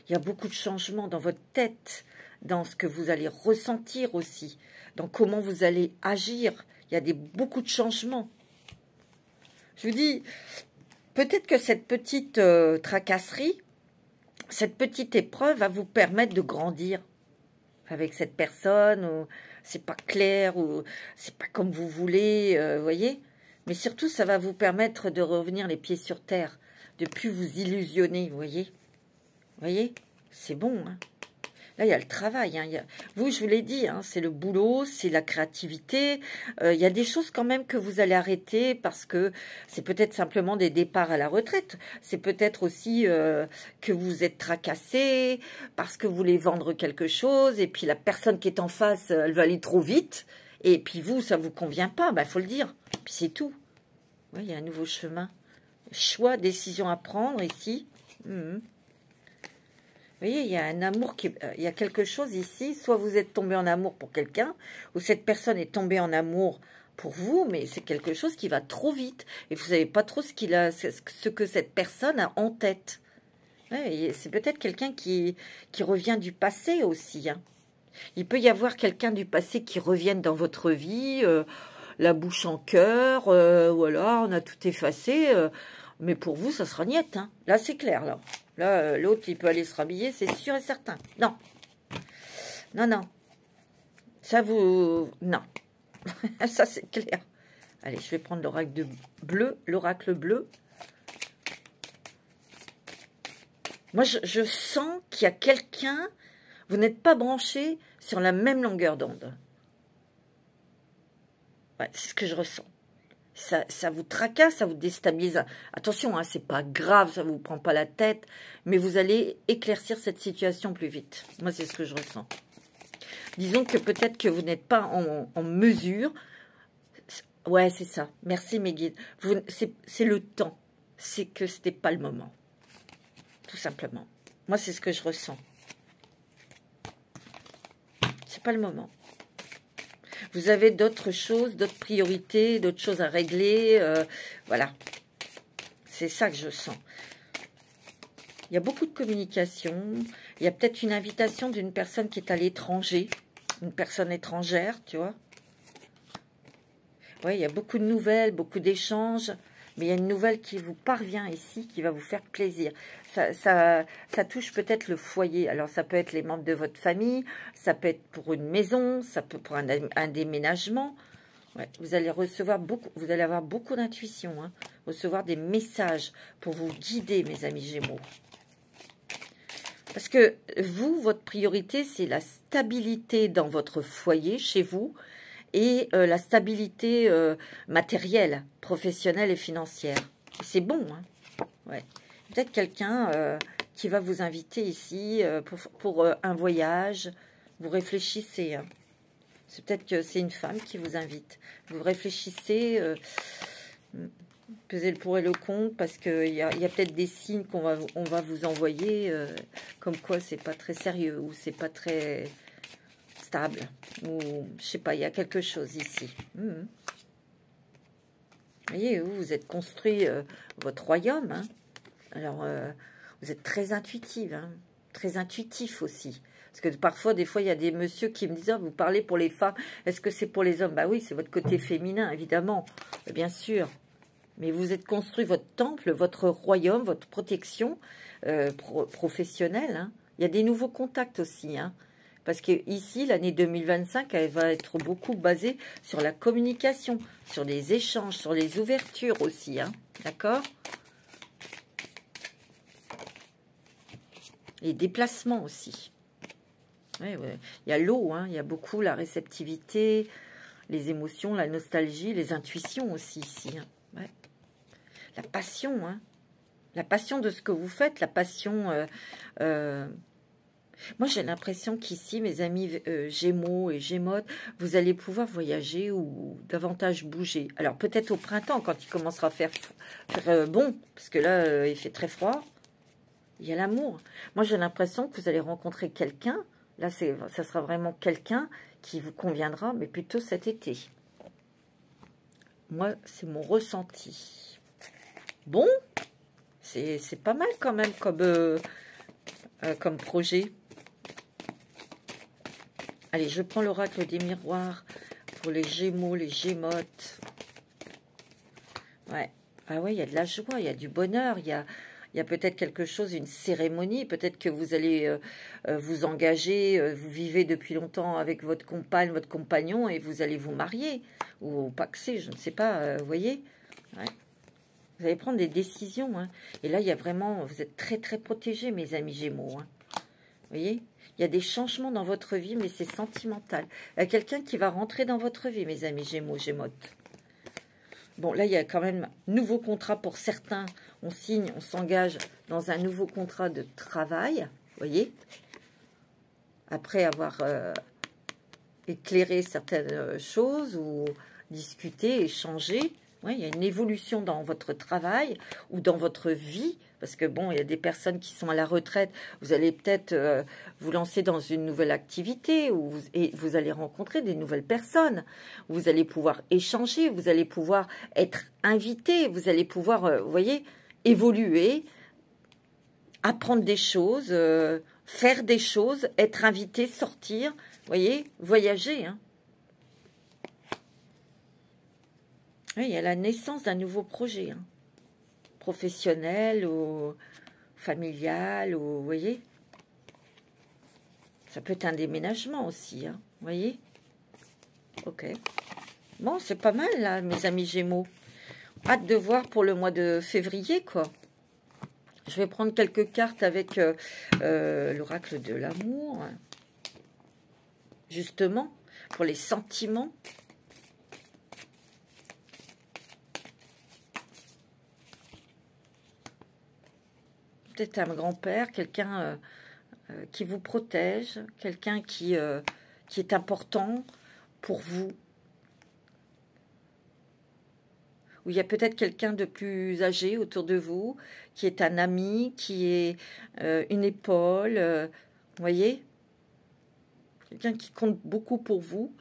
Il y a beaucoup de changements dans votre tête, dans ce que vous allez ressentir aussi, dans comment vous allez agir. Il y a beaucoup de changements. Je vous dis, peut-être que cette petite tracasserie, cette petite épreuve va vous permettre de grandir avec cette personne, ou c'est pas clair, ou c'est pas comme vous voulez, voyez. Mais surtout, ça va vous permettre de revenir les pieds sur terre, de plus vous illusionner, vous voyez. Vous voyez, c'est bon. Hein. Là, il y a le travail. Hein. Vous, je vous l'ai dit, hein, c'est le boulot, c'est la créativité. Il y a des choses quand même que vous allez arrêter parce que c'est peut-être simplement des départs à la retraite. C'est peut-être aussi que vous êtes tracassé parce que vous voulez vendre quelque chose et puis la personne qui est en face, elle va aller trop vite. Et puis vous, ça ne vous convient pas, ben, faut le dire. Puis c'est tout. Ouais, il y a un nouveau chemin. Choix, décision à prendre ici. Vous voyez, il y a un amour, il y a quelque chose ici. Soit vous êtes tombé en amour pour quelqu'un, ou cette personne est tombée en amour pour vous, mais c'est quelque chose qui va trop vite. Et vous ne savez pas trop ce que cette personne a en tête. Ouais, c'est peut-être quelqu'un qui revient du passé aussi. Hein. Il peut y avoir quelqu'un du passé qui revienne dans votre vie, la bouche en cœur, voilà, on a tout effacé. Mais pour vous, ça sera niette. Hein. Là, c'est clair, là. Là, l'autre, il peut aller se rhabiller, c'est sûr et certain. Non. Non, non. Ça vous... Non. Ça, c'est clair. Allez, je vais prendre l'oracle bleu. L'oracle bleu. Moi, je sens qu'il y a quelqu'un... Vous n'êtes pas branché sur la même longueur d'onde. Ouais, c'est ce que je ressens. Ça vous tracasse, ça vous déstabilise. Attention, hein, c'est pas grave, ça vous prend pas la tête, mais vous allez éclaircir cette situation plus vite. Moi, c'est ce que je ressens. Disons que peut-être que vous n'êtes pas en mesure. Ouais, c'est ça. Merci, mes guides. C'est le temps. C'est que c'était pas le moment. Tout simplement. Moi, c'est ce que je ressens. C'est pas le moment. Vous avez d'autres choses, d'autres priorités, d'autres choses à régler. Voilà. C'est ça que je sens. Il y a beaucoup de communication. Il y a peut-être une invitation d'une personne qui est à l'étranger. Une personne étrangère, tu vois. Oui, il y a beaucoup de nouvelles, beaucoup d'échanges. Mais il y a une nouvelle qui vous parvient ici, qui va vous faire plaisir. Ça touche peut-être le foyer. Alors, ça peut être les membres de votre famille, ça peut être pour une maison, ça peut pour un déménagement. Ouais, vous allez recevoir beaucoup, vous allez avoir beaucoup d'intuition, hein, recevoir des messages pour vous guider, mes amis Gémeaux. Parce que vous, votre priorité, c'est la stabilité dans votre foyer, chez vous, et la stabilité matérielle, professionnelle et financière. C'est bon, hein. Ouais. Peut-être quelqu'un qui va vous inviter ici pour un voyage. Vous réfléchissez. Hein. C'est peut-être que c'est une femme qui vous invite. Vous réfléchissez, pesez le pour et le contre, parce qu'il y a peut-être des signes qu'on va vous envoyer, comme quoi c'est pas très sérieux, ou c'est pas très... stable, ou je sais pas, il y a quelque chose ici. Vous voyez, vous êtes construit votre royaume. Hein. Alors, vous êtes très intuitive, hein, très intuitif aussi. Parce que parfois, des fois, il y a des messieurs qui me disent oh, vous parlez pour les femmes, est-ce que c'est pour les hommes? Bah oui, c'est votre côté féminin, évidemment, bien sûr. Mais vous êtes construit votre temple, votre royaume, votre protection professionnelle. Hein. Il y a des nouveaux contacts aussi, hein. Parce que ici, l'année 2025, elle va être beaucoup basée sur la communication, sur les échanges, sur les ouvertures aussi. Hein, d'accord? Les déplacements aussi. Ouais, ouais. Il y a l'eau, hein, il y a beaucoup la réceptivité, les émotions, la nostalgie, les intuitions aussi ici. Hein, ouais. La passion, hein. La passion de ce que vous faites, la passion... Moi, j'ai l'impression qu'ici, mes amis Gémeaux et Gémotes, vous allez pouvoir voyager ou davantage bouger. Alors, peut-être au printemps, quand il commencera à faire bon, parce que là, il fait très froid. Il y a l'amour. Moi, j'ai l'impression que vous allez rencontrer quelqu'un. Là, ça sera vraiment quelqu'un qui vous conviendra, mais plutôt cet été. Moi, c'est mon ressenti. Bon, c'est pas mal quand même comme projet. Allez, je prends l'oracle des miroirs pour les Gémeaux, les Gémotes. Ouais. Ah ouais, il y a de la joie, il y a du bonheur, il y a peut-être quelque chose, une cérémonie. Peut-être que vous allez vous engager, vous vivez depuis longtemps avec votre compagne, votre compagnon, et vous allez vous marier. Ou paxer, je ne sais pas, vous voyez. Ouais. Vous allez prendre des décisions. Hein. Et là, il y a vraiment, vous êtes très très protégés, mes amis Gémeaux. Hein. Vous voyez, il y a des changements dans votre vie, mais c'est sentimental. Il y a quelqu'un qui va rentrer dans votre vie, mes amis Gémeaux, Gémotes. Bon, là, il y a quand même nouveau contrat pour certains. On signe, on s'engage dans un nouveau contrat de travail. Vous voyez, après avoir éclairé certaines choses ou discuté, échangé. Ouais, il y a une évolution dans votre travail ou dans votre vie. Parce que bon, il y a des personnes qui sont à la retraite. Vous allez peut-être vous lancer dans une nouvelle activité et vous allez rencontrer des nouvelles personnes. Vous allez pouvoir échanger, vous allez pouvoir être invité, vous allez pouvoir, vous voyez, évoluer, apprendre des choses, faire des choses, être invité, sortir, vous voyez, voyager. Hein. Oui, il y a la naissance d'un nouveau projet. Hein. Professionnel ou familial, ou vous voyez, ça peut être un déménagement aussi, hein, vous voyez. Ok, bon, c'est pas mal là, mes amis Gémeaux. Hâte de voir pour le mois de février, quoi. Je vais prendre quelques cartes avec l'oracle de l'amour, justement, pour les sentiments. Peut-être un grand-père, quelqu'un qui vous protège, quelqu'un qui est important pour vous. Ou il y a peut-être quelqu'un de plus âgé autour de vous, qui est un ami, qui est une épaule, vous voyez, quelqu'un qui compte beaucoup pour vous,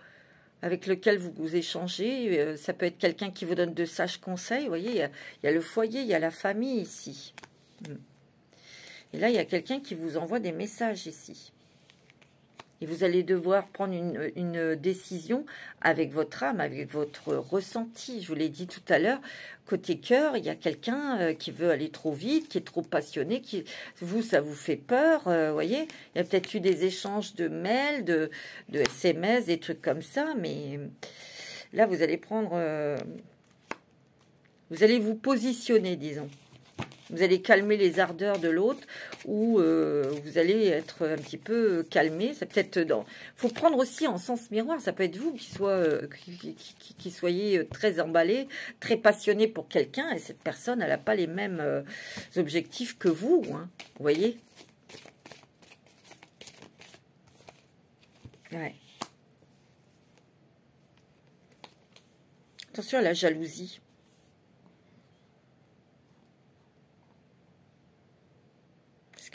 avec lequel vous échangez. Ça peut être quelqu'un qui vous donne de sages conseils, vous voyez, il y a le foyer, il y a la famille ici. Et là, il y a quelqu'un qui vous envoie des messages ici. Et vous allez devoir prendre une décision avec votre âme, avec votre ressenti. Je vous l'ai dit tout à l'heure, côté cœur, il y a quelqu'un qui veut aller trop vite, qui est trop passionné, ça vous fait peur, vous voyez. Il y a peut-être eu des échanges de mails, de SMS, des trucs comme ça, mais là, vous allez vous allez vous positionner, disons. Vous allez calmer les ardeurs de l'autre ou vous allez être un petit peu calmé. C'est peut-être dans. Faut prendre aussi en sens miroir. Ça peut être vous qui soyez très emballé, très passionné pour quelqu'un et cette personne, elle n'a pas les mêmes objectifs que vous. Hein, vous voyez? Ouais. Attention à la jalousie.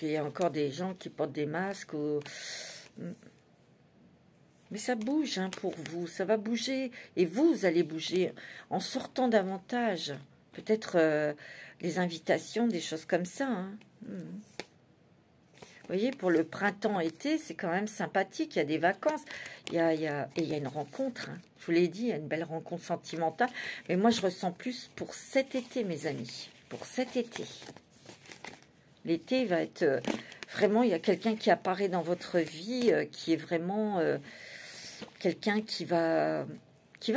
Il y a encore des gens qui portent des masques. Mais ça bouge hein, pour vous. Ça va bouger. Et vous allez bouger en sortant davantage. Peut-être les invitations, des choses comme ça. Hein. Vous voyez, pour le printemps-été, c'est quand même sympathique. Il y a des vacances. Et il y a une rencontre. Hein. Je vous l'ai dit, il y a une belle rencontre sentimentale. Mais moi, je ressens plus pour cet été, mes amis. Pour cet été. L'été va être vraiment, il y a quelqu'un qui apparaît dans votre vie, qui est vraiment quelqu'un qui va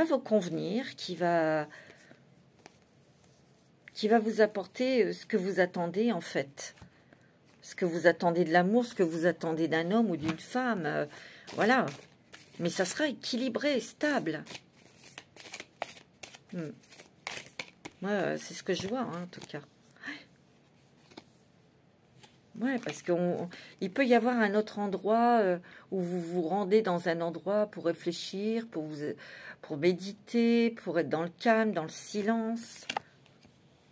vous convenir, qui va vous apporter ce que vous attendez en fait. Ce que vous attendez de l'amour, ce que vous attendez d'un homme ou d'une femme. Voilà. Mais ça sera équilibré, stable. Moi, c'est ce que je vois, hein, en tout cas. Ouais, parce qu'il peut y avoir un autre endroit où vous vous rendez dans un endroit pour réfléchir, pour méditer, pour être dans le calme, dans le silence.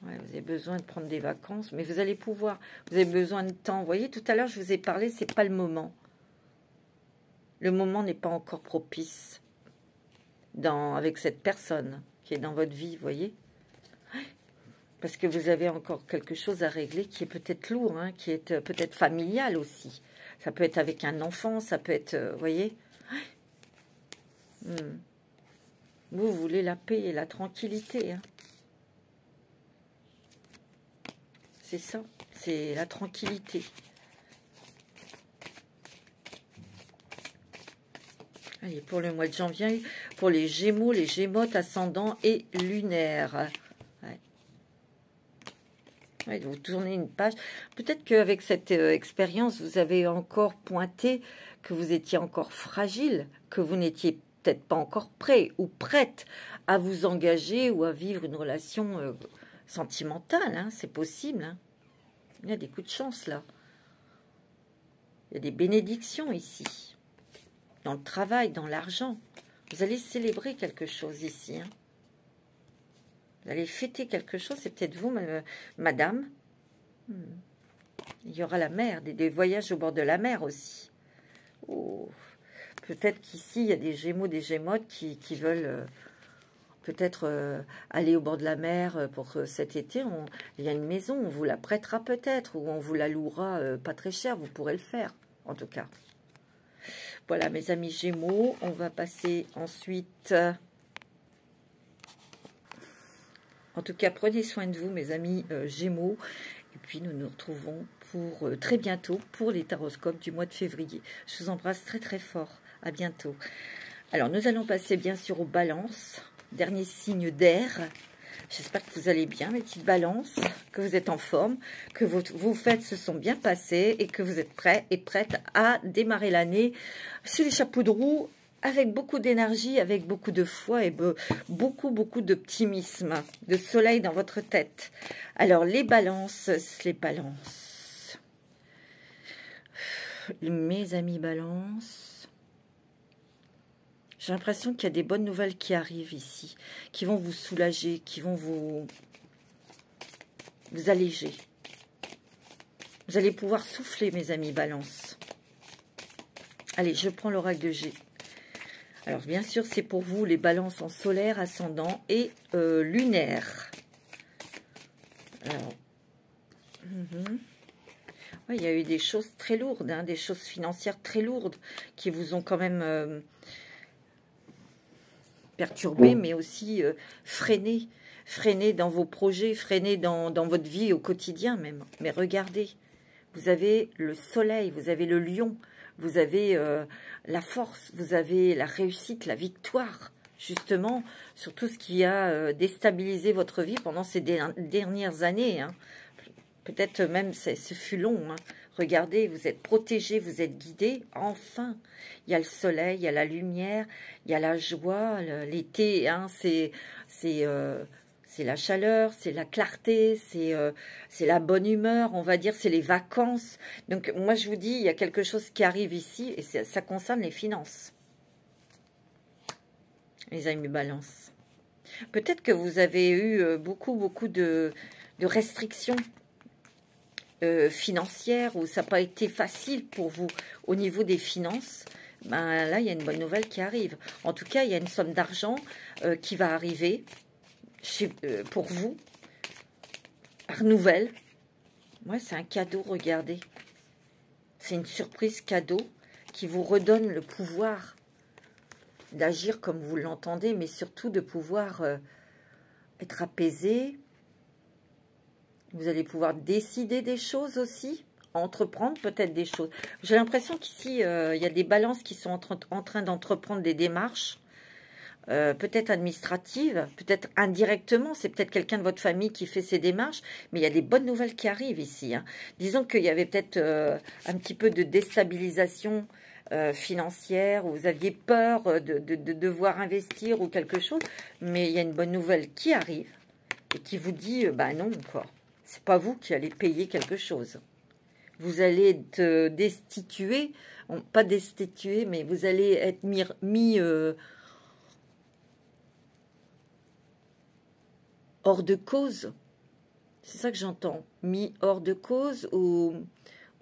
Ouais, vous avez besoin de prendre des vacances, mais vous allez pouvoir. Vous avez besoin de temps. Vous voyez, tout à l'heure, je vous ai parlé, c'est pas le moment. Le moment n'est pas encore propice avec cette personne qui est dans votre vie, vous voyez. Parce que vous avez encore quelque chose à régler qui est peut-être lourd, hein, qui est peut-être familial aussi. Ça peut être avec un enfant, ça peut être, vous voyez. Vous voulez la paix et la tranquillité. Hein. C'est ça, c'est la tranquillité. Allez, pour le mois de janvier, pour les Gémeaux, les Gémeaux, ascendant et lunaire. Ouais, vous tournez une page. Peut-être qu'avec cette expérience, vous avez encore pointé que vous étiez encore fragile, que vous n'étiez peut-être pas encore prêt ou prête à vous engager ou à vivre une relation sentimentale. Hein, c'est possible. Hein. Il y a des coups de chance là. Il y a des bénédictions ici. Dans le travail, dans l'argent. Vous allez célébrer quelque chose ici. Hein. Vous allez fêter quelque chose, c'est peut-être vous, madame. Il y aura la mer, des voyages au bord de la mer aussi. Oh. Peut-être qu'ici, il y a des Gémeaux, des Gémeaux qui veulent peut-être aller au bord de la mer pour cet été. Il y a une maison, on vous la prêtera peut-être, ou on vous la louera pas très cher, vous pourrez le faire, en tout cas. Voilà, mes amis Gémeaux, on va passer ensuite... En tout cas, prenez soin de vous, mes amis Gémeaux. Et puis, nous nous retrouvons pour très bientôt pour les taroscopes du mois de février. Je vous embrasse très, très fort. À bientôt. Alors, nous allons passer, bien sûr, aux balances. Dernier signe d'air. J'espère que vous allez bien, mes petites balances, que vous êtes en forme, que vos fêtes se sont bien passées et que vous êtes prêts et prêtes à démarrer l'année sur les chapeaux de roue avec beaucoup d'énergie, avec beaucoup de foi et beaucoup d'optimisme, de soleil dans votre tête. Alors, les balances, mes amis balances, j'ai l'impression qu'il y a des bonnes nouvelles qui arrivent ici, qui vont vous soulager, qui vont vous alléger. Vous allez pouvoir souffler, mes amis balances. Allez, je prends l'oracle de G. Alors, bien sûr, c'est pour vous les balances en solaire, ascendant et lunaire. Alors, ouais, il y a eu des choses très lourdes, hein, des choses financières très lourdes qui vous ont quand même perturbé, mais aussi freiné dans vos projets, freiné dans votre vie au quotidien même. Mais regardez, vous avez le soleil, vous avez le lion, vous avez la force, vous avez la réussite, la victoire, justement, sur tout ce qui a déstabilisé votre vie pendant ces dernières années. Hein. Peut-être même, ce fut long. Hein. Regardez, vous êtes protégés, vous êtes guidés. Enfin, il y a le soleil, il y a la lumière, il y a la joie. L'été, hein, c'est la chaleur, c'est la clarté, c'est la bonne humeur, on va dire, c'est les vacances. Donc, moi, je vous dis, il y a quelque chose qui arrive ici et ça concerne les finances. Les amis balance. Peut-être que vous avez eu beaucoup de restrictions financières où ça n'a pas été facile pour vous au niveau des finances. Ben, là, il y a une bonne nouvelle qui arrive. En tout cas, il y a une somme d'argent qui va arriver pour vous, par nouvelle. Moi, c'est un cadeau, regardez. C'est une surprise cadeau qui vous redonne le pouvoir d'agir comme vous l'entendez, mais surtout de pouvoir être apaisé. Vous allez pouvoir décider des choses aussi, entreprendre peut-être des choses. J'ai l'impression qu'ici, il y a des balances qui sont en train d'entreprendre des démarches. Peut-être administrative, peut-être indirectement, c'est peut-être quelqu'un de votre famille qui fait ces démarches, mais il y a des bonnes nouvelles qui arrivent ici. Hein. Disons qu'il y avait peut-être un petit peu de déstabilisation financière, où vous aviez peur de devoir investir ou quelque chose, mais il y a une bonne nouvelle qui arrive et qui vous dit, bah non, quoi, c'est pas vous qui allez payer quelque chose. vous allez être destitué, pas destitué, mais vous allez être mis hors de cause. C'est ça que j'entends. Mis hors de cause ou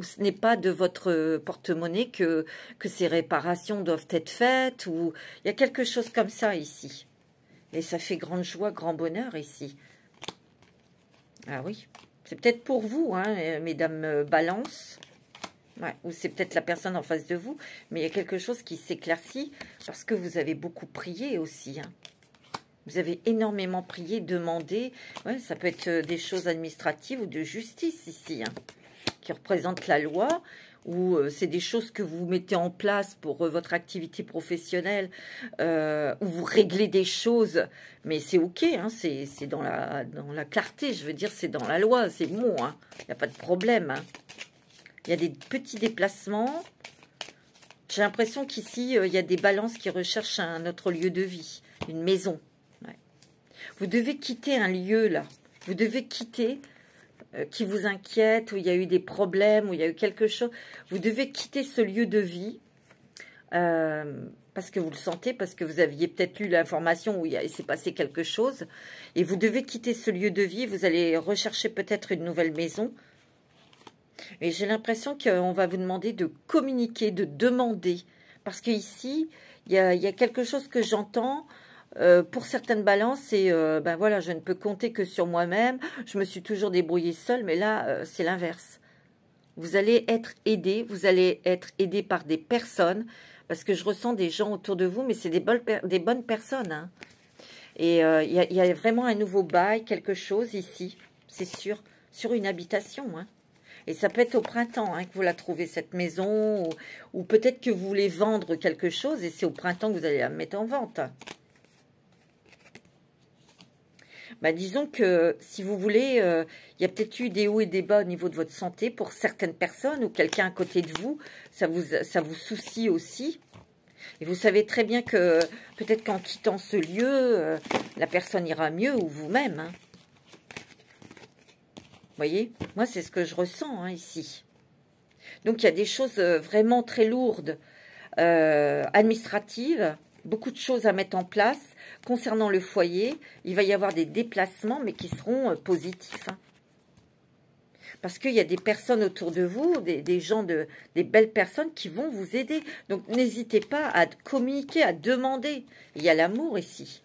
ce n'est pas de votre porte-monnaie que ces réparations doivent être faites. Ou il y a quelque chose comme ça ici. Et ça fait grande joie, grand bonheur ici. Ah oui. C'est peut-être pour vous, hein, mesdames Balance. Ouais, ou c'est peut-être la personne en face de vous. Mais il y a quelque chose qui s'éclaircit parce que vous avez beaucoup prié aussi, hein. Vous avez énormément prié, demandé. Ouais, ça peut être des choses administratives ou de justice ici, hein, qui représentent la loi, ou c'est des choses que vous mettez en place pour votre activité professionnelle, où vous réglez des choses, mais c'est ok, hein, c'est dans la clarté, je veux dire, c'est dans la loi, c'est bon, hein, il n'y a pas de problème. Hein. Il y a des petits déplacements. J'ai l'impression qu'ici, il y a des balances qui recherchent un autre lieu de vie, une maison. Vous devez quitter un lieu, là. Vous devez quitter, qui vous inquiète, où il y a eu des problèmes, où il y a eu quelque chose. Vous devez quitter ce lieu de vie, parce que vous le sentez, parce que vous aviez peut-être lu l'information où il s'est passé quelque chose. Et vous devez quitter ce lieu de vie. Vous allez rechercher peut-être une nouvelle maison. Et j'ai l'impression qu'on va vous demander de communiquer, de demander. Parce qu'ici, il y a quelque chose que j'entends. Pour certaines balances, c'est ben voilà, je ne peux compter que sur moi-même. Je me suis toujours débrouillée seule, mais là, c'est l'inverse. Vous allez être aidé, vous allez être aidé par des personnes, parce que je ressens des gens autour de vous, mais c'est des bonnes personnes. Hein. Et il y a vraiment un nouveau bail, quelque chose ici, c'est sûr, sur une habitation. Hein. Et ça peut être au printemps hein, que vous la trouvez, cette maison, ou peut-être que vous voulez vendre quelque chose, et c'est au printemps que vous allez la mettre en vente. Bah, disons que si vous voulez, il y a peut-être eu des hauts et des bas au niveau de votre santé pour certaines personnes ou quelqu'un à côté de vous, ça vous soucie aussi. Et vous savez très bien que peut-être qu'en quittant ce lieu, la personne ira mieux ou vous-même. Hein. Vous voyez, moi c'est ce que je ressens hein, ici. Donc il y a des choses vraiment très lourdes, administratives, beaucoup de choses à mettre en place. Concernant le foyer, il va y avoir des déplacements, mais qui seront positifs. Hein. Parce qu'il y a des personnes autour de vous, des gens, des belles personnes qui vont vous aider. Donc, n'hésitez pas à communiquer, à demander. Il y a l'amour ici.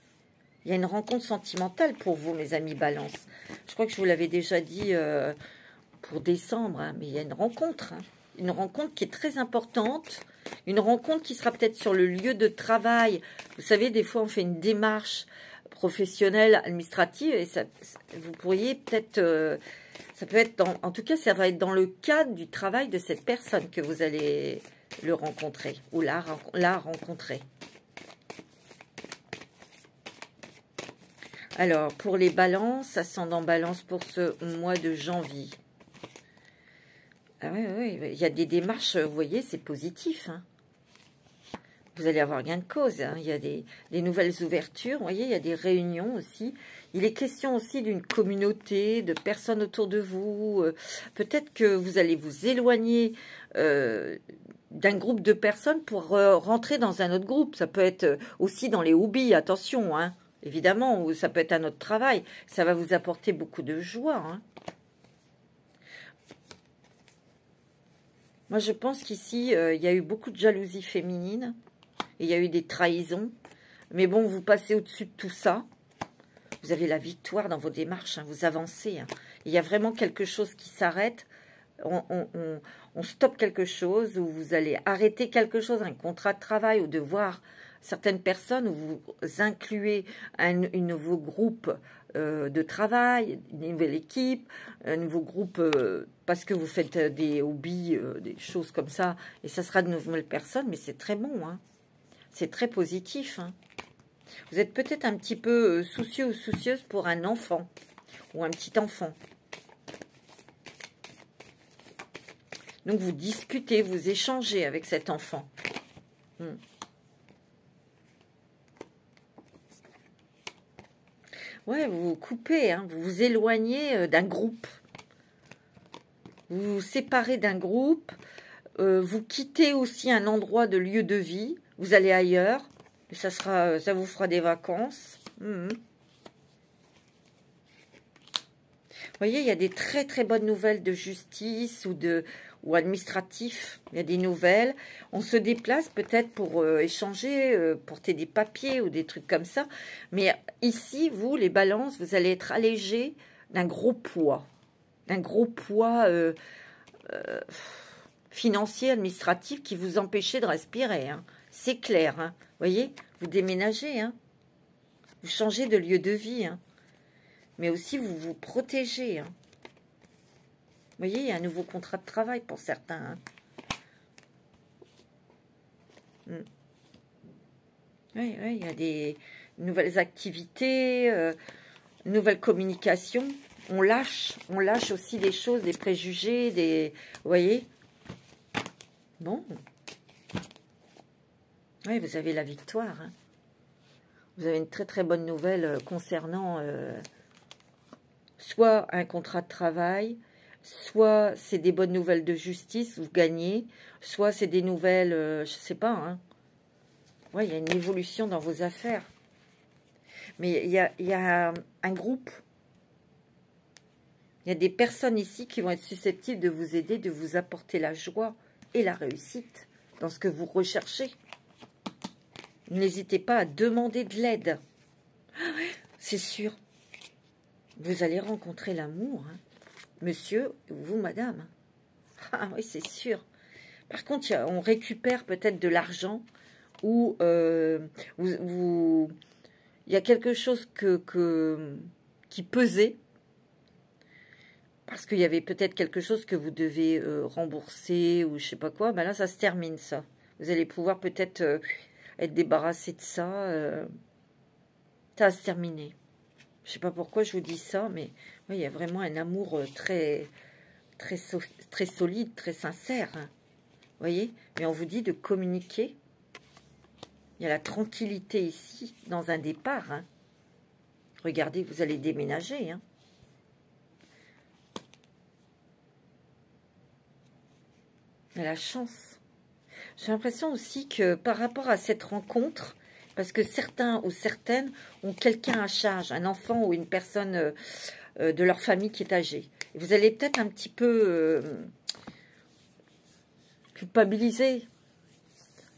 Il y a une rencontre sentimentale pour vous, mes amis Balance. Je crois que je vous l'avais déjà dit pour décembre, hein, mais il y a une rencontre. Hein. Une rencontre qui est très importante. Une rencontre qui sera peut-être sur le lieu de travail. Vous savez, des fois, on fait une démarche professionnelle, administrative, et vous pourriez peut-être... ça peut être, en tout cas, ça va être dans le cadre du travail de cette personne que vous allez le rencontrer, ou la rencontrer. Alors, pour les balances, ascendant balance pour ce mois de janvier. Ah oui, il y a des démarches, vous voyez, c'est positif. Hein. Vous allez avoir gain de cause. Hein. Il y a des nouvelles ouvertures, vous voyez, il y a des réunions aussi. Il est question aussi d'une communauté, de personnes autour de vous. Peut-être que vous allez vous éloigner d'un groupe de personnes pour rentrer dans un autre groupe. Ça peut être aussi dans les hobbies, attention, hein. Évidemment, ou ça peut être un autre travail. Ça va vous apporter beaucoup de joie, hein. Moi, je pense qu'ici, il y a eu beaucoup de jalousie féminine. Et il y a eu des trahisons. Mais bon, vous passez au-dessus de tout ça. Vous avez la victoire dans vos démarches. Hein, vous avancez. Hein. Il y a vraiment quelque chose qui s'arrête. On stoppe quelque chose. Ou vous allez arrêter quelque chose. Un contrat de travail. Ou de voir certaines personnes. Où vous incluez un nouveau groupe de travail, une nouvelle équipe, un nouveau groupe parce que vous faites des hobbies, des choses comme ça, et ça sera de nouvelles personnes, mais c'est très bon, hein. C'est très positif. Hein. Vous êtes peut-être un petit peu soucieux ou soucieuse pour un enfant, ou un petit enfant. Donc vous discutez, vous échangez avec cet enfant. Ouais, vous vous coupez, hein, vous vous éloignez d'un groupe. vous vous séparez d'un groupe, vous quittez aussi un endroit de lieu de vie, vous allez ailleurs, et ça vous fera des vacances. Vous voyez, il y a des très très bonnes nouvelles de justice ou administratif. Il y a des nouvelles. On se déplace peut-être pour échanger, porter des papiers ou des trucs comme ça. Mais ici, vous, les balances, vous allez être allégés d'un gros poids. D'un gros poids financier, administratif qui vous empêchait de respirer. Hein. C'est clair. Hein. Vous voyez, vous déménagez. Hein. Vous changez de lieu de vie. Hein. Mais aussi, vous vous protégez. Hein. Vous voyez, il y a un nouveau contrat de travail pour certains. Hein. Oui, il y a des nouvelles activités, nouvelles communications. On lâche aussi des choses, des préjugés, vous voyez. Bon. Oui, vous avez la victoire. Hein. Vous avez une très très bonne nouvelle concernant soit un contrat de travail, soit c'est des bonnes nouvelles de justice, vous gagnez, soit c'est des nouvelles, je ne sais pas. Hein. Ouais, il y a une évolution dans vos affaires. Mais il y a un groupe. Il y a des personnes ici qui vont être susceptibles de vous aider, de vous apporter la joie et la réussite dans ce que vous recherchez. N'hésitez pas à demander de l'aide. C'est sûr. Vous allez rencontrer l'amour. Hein. Monsieur, vous, madame. Ah oui, c'est sûr. Par contre, on récupère peut-être de l'argent ou il y a quelque chose qui pesait. Parce qu'il y avait peut-être quelque chose que vous devez rembourser ou je sais pas quoi. Ben là, ça se termine, ça. Vous allez pouvoir peut-être être débarrassé de ça. Ça va se terminer. Je sais pas pourquoi je vous dis ça, mais oui, il y a vraiment un amour très solide, très sincère. Hein. Vous voyez? Mais on vous dit de communiquer. Il y a la tranquillité ici, dans un départ. Hein. Regardez, vous allez déménager. Hein. Il y a la chance. J'ai l'impression aussi que par rapport à cette rencontre, parce que certains ou certaines ont quelqu'un à charge, un enfant ou une personne de leur famille qui est âgée. Et vous allez peut-être un petit peu culpabiliser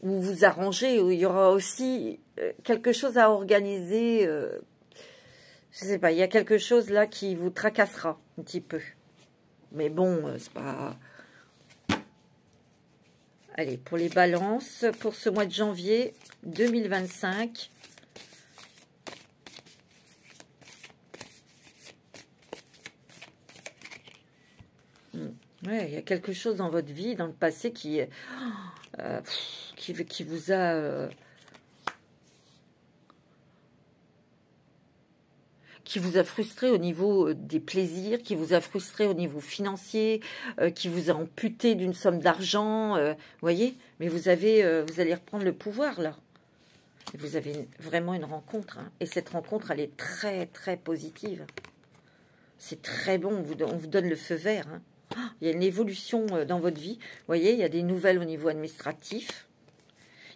ou vous arranger, ou il y aura aussi quelque chose à organiser. Je ne sais pas, il y a quelque chose là qui vous tracassera un petit peu. Mais bon, c'est pas... Allez, pour les balances, pour ce mois de janvier 2025. Ouais, il y a quelque chose dans votre vie, dans le passé, qui vous a... qui vous a frustré au niveau des plaisirs, qui vous a frustré au niveau financier, qui vous a amputé d'une somme d'argent, vous voyez. Mais vous allez reprendre le pouvoir, là. Et vous avez vraiment une rencontre. Hein. Et cette rencontre, elle est très, très positive. C'est très bon, on vous donne le feu vert. Hein. Il y a une évolution dans votre vie. Vous voyez, il y a des nouvelles au niveau administratif.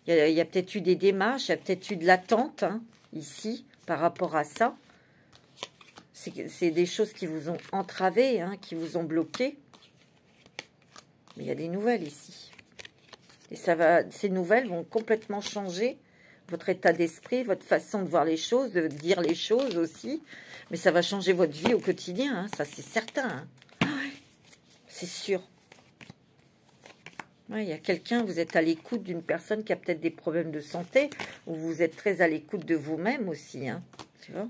Il y a peut-être eu des démarches, il y a peut-être eu de l'attente, hein, ici, par rapport à ça. C'est des choses qui vous ont entravé, hein, qui vous ont bloqué. Mais il y a des nouvelles ici. Et ces nouvelles vont complètement changer votre état d'esprit, votre façon de voir les choses, de dire les choses aussi. Mais ça va changer votre vie au quotidien, hein, ça c'est certain. Hein. C'est sûr. Ouais, il y a quelqu'un, vous êtes à l'écoute d'une personne qui a peut-être des problèmes de santé, ou vous êtes très à l'écoute de vous-même aussi. Hein, tu vois?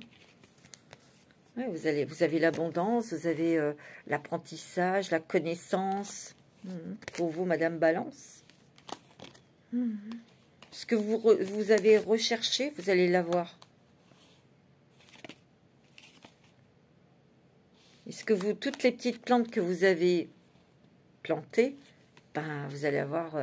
Ouais, vous avez l'abondance, vous avez l'apprentissage, la connaissance. Pour vous, Madame Balance. Ce que vous avez recherché, vous allez l'avoir. Est-ce que toutes les petites plantes que vous avez plantées, ben, vous allez avoir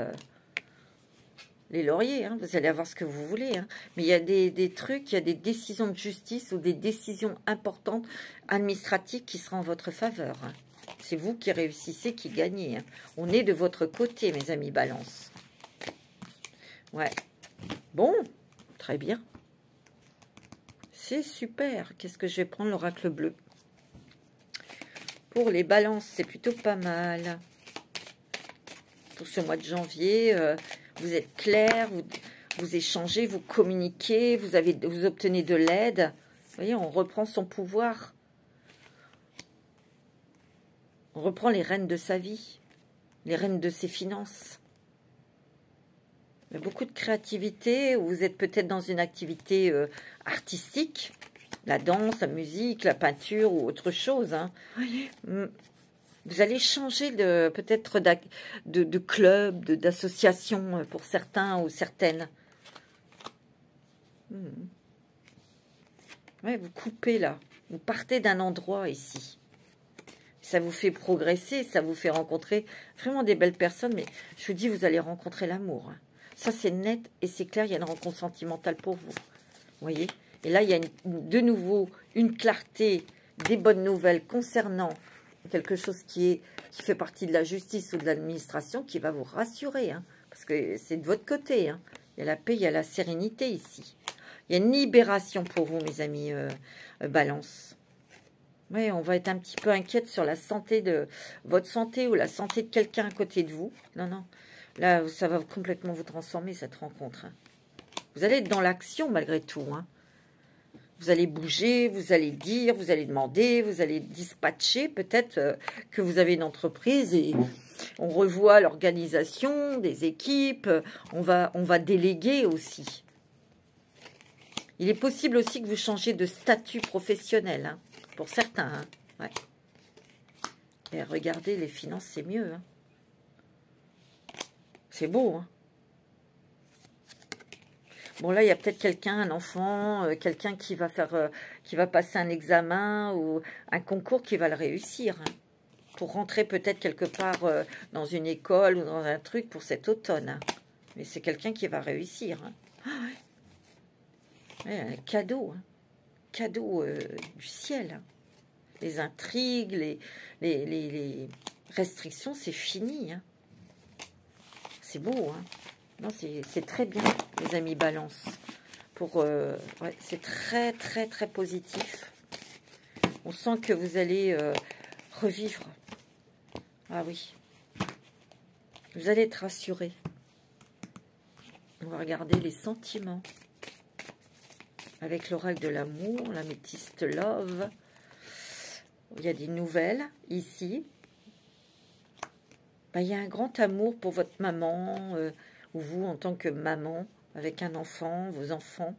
les lauriers, hein, vous allez avoir ce que vous voulez. Hein. Mais il y a des trucs, il y a des décisions de justice ou des décisions importantes administratives qui seront en votre faveur. Hein. c'est vous qui réussissez, qui gagnez. Hein. On est de votre côté, mes amis Balance. Ouais. Bon, très bien. C'est super. Qu'est-ce que je vais prendre, l'oracle bleu? Pour les Balances, c'est plutôt pas mal. Pour ce mois de janvier, vous êtes clair, vous échangez, vous communiquez, vous obtenez de l'aide. Vous voyez, on reprend son pouvoir. On reprend les rênes de sa vie, les rênes de ses finances. Il y a beaucoup de créativité, vous êtes peut-être dans une activité artistique, la danse, la musique, la peinture ou autre chose. Hein. Vous allez changer peut-être de club, d'association pour certains ou certaines. Ouais, vous coupez là, vous partez d'un endroit ici. Ça vous fait progresser, ça vous fait rencontrer vraiment des belles personnes, mais je vous dis, vous allez rencontrer l'amour. Hein. Ça, c'est net et c'est clair, il y a une rencontre sentimentale pour vous. Vous voyez? Et là, il y a de nouveau une clarté, des bonnes nouvelles concernant quelque chose qui fait partie de la justice ou de l'administration qui va vous rassurer. Hein, parce que c'est de votre côté. Hein. Il y a la paix, il y a la sérénité ici. Il y a une libération pour vous, mes amis Balance. Oui, on va être un petit peu inquiète sur la santé de votre santé ou la santé de quelqu'un à côté de vous. Non, non. Là, ça va complètement vous transformer, cette rencontre. Hein. Vous allez être dans l'action, malgré tout. Hein. Vous allez bouger, vous allez dire, vous allez demander, vous allez dispatcher. Peut-être que vous avez une entreprise et on revoit l'organisation des équipes. On va déléguer aussi. Il est possible aussi que vous changiez de statut professionnel, hein. Pour certains, hein. Ouais. Et regardez, les finances, c'est mieux. Hein. C'est beau. Hein. Bon, là, il y a peut-être quelqu'un, un enfant, quelqu'un qui va passer un examen ou un concours qui va le réussir. Hein, pour rentrer peut-être quelque part dans une école ou dans un truc pour cet automne. Hein. Mais c'est quelqu'un qui va réussir. Hein. Ah, ouais. Ouais, un cadeau. Hein. Cadeau du ciel. Hein. Les intrigues, les restrictions, c'est fini. Hein. C'est beau. Hein. Non, c'est très bien, les amis Balance. Ouais, c'est très, très, très positif. On sent que vous allez revivre. Ah oui. Vous allez être rassurés. On va regarder les sentiments. Avec l'oracle de l'amour, l'améthyste love. Il y a des nouvelles ici. Ben, il y a un grand amour pour votre maman, ou vous en tant que maman, avec un enfant, vos enfants.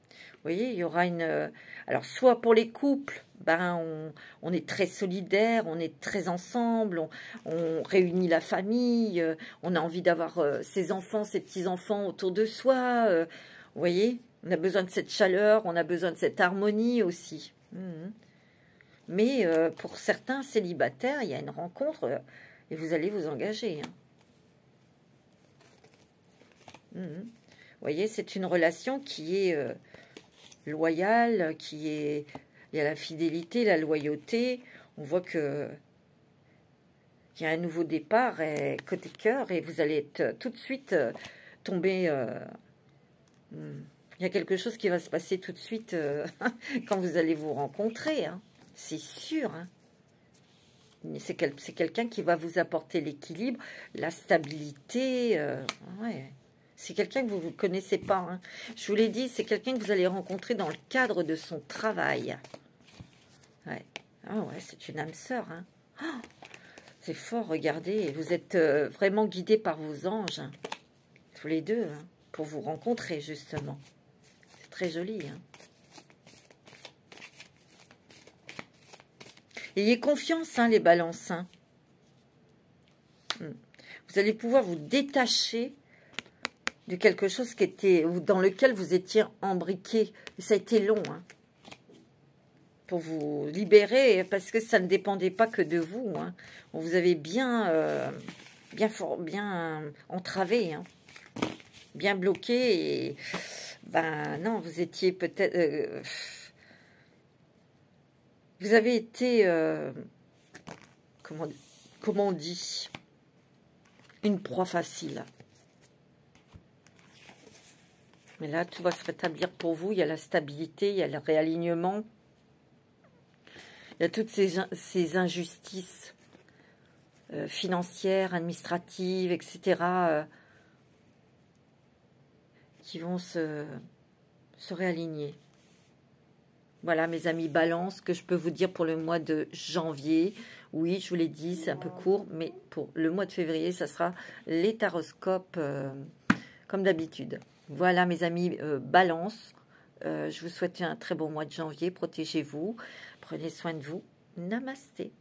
Vous voyez, il y aura une... alors, soit pour les couples, ben, on est très solidaires, on est très ensemble, on réunit la famille, on a envie d'avoir ses enfants, ses petits-enfants autour de soi. Vous voyez, on a besoin de cette chaleur, on a besoin de cette harmonie aussi. Mais pour certains célibataires, il y a une rencontre et vous allez vous engager. Hein. Vous voyez, c'est une relation qui est loyale, il y a la fidélité, la loyauté. On voit que il y a un nouveau départ côté cœur et vous allez être tout de suite tomber... il y a quelque chose qui va se passer tout de suite quand vous allez vous rencontrer. Hein. C'est sûr. Hein. C'est quelqu'un qui va vous apporter l'équilibre, la stabilité. Ouais. C'est quelqu'un que vous ne connaissez pas. Hein. Je vous l'ai dit, c'est quelqu'un que vous allez rencontrer dans le cadre de son travail. Ouais. Ah ouais, c'est une âme sœur. Hein. Oh, c'est fort, regardez. Vous êtes vraiment guidés par vos anges. Hein. Tous les deux, hein, pour vous rencontrer, justement. C'est très joli. Hein. Ayez confiance, hein, les balances. Hein. Vous allez pouvoir vous détacher de quelque chose qui était, ou dans lequel vous étiez embriqué. Ça a été long, hein, pour vous libérer, parce que ça ne dépendait pas que de vous. Hein. On vous avait bien entravé, hein, bien bloqué. Et ben non, vous étiez peut-être... vous avez été... comment on dit, une proie facile. Mais là, tout va se rétablir pour vous. Il y a la stabilité, il y a le réalignement. Il y a toutes ces injustices financières, administratives, etc. Qui vont se réaligner. Voilà, mes amis, balance, ce que je peux vous dire pour le mois de janvier. Oui, je vous l'ai dit, c'est un peu court, mais pour le mois de février, ça sera les taroscopes comme d'habitude. Voilà, mes amis, balance. Je vous souhaite un très bon mois de janvier. Protégez-vous. Prenez soin de vous. Namasté.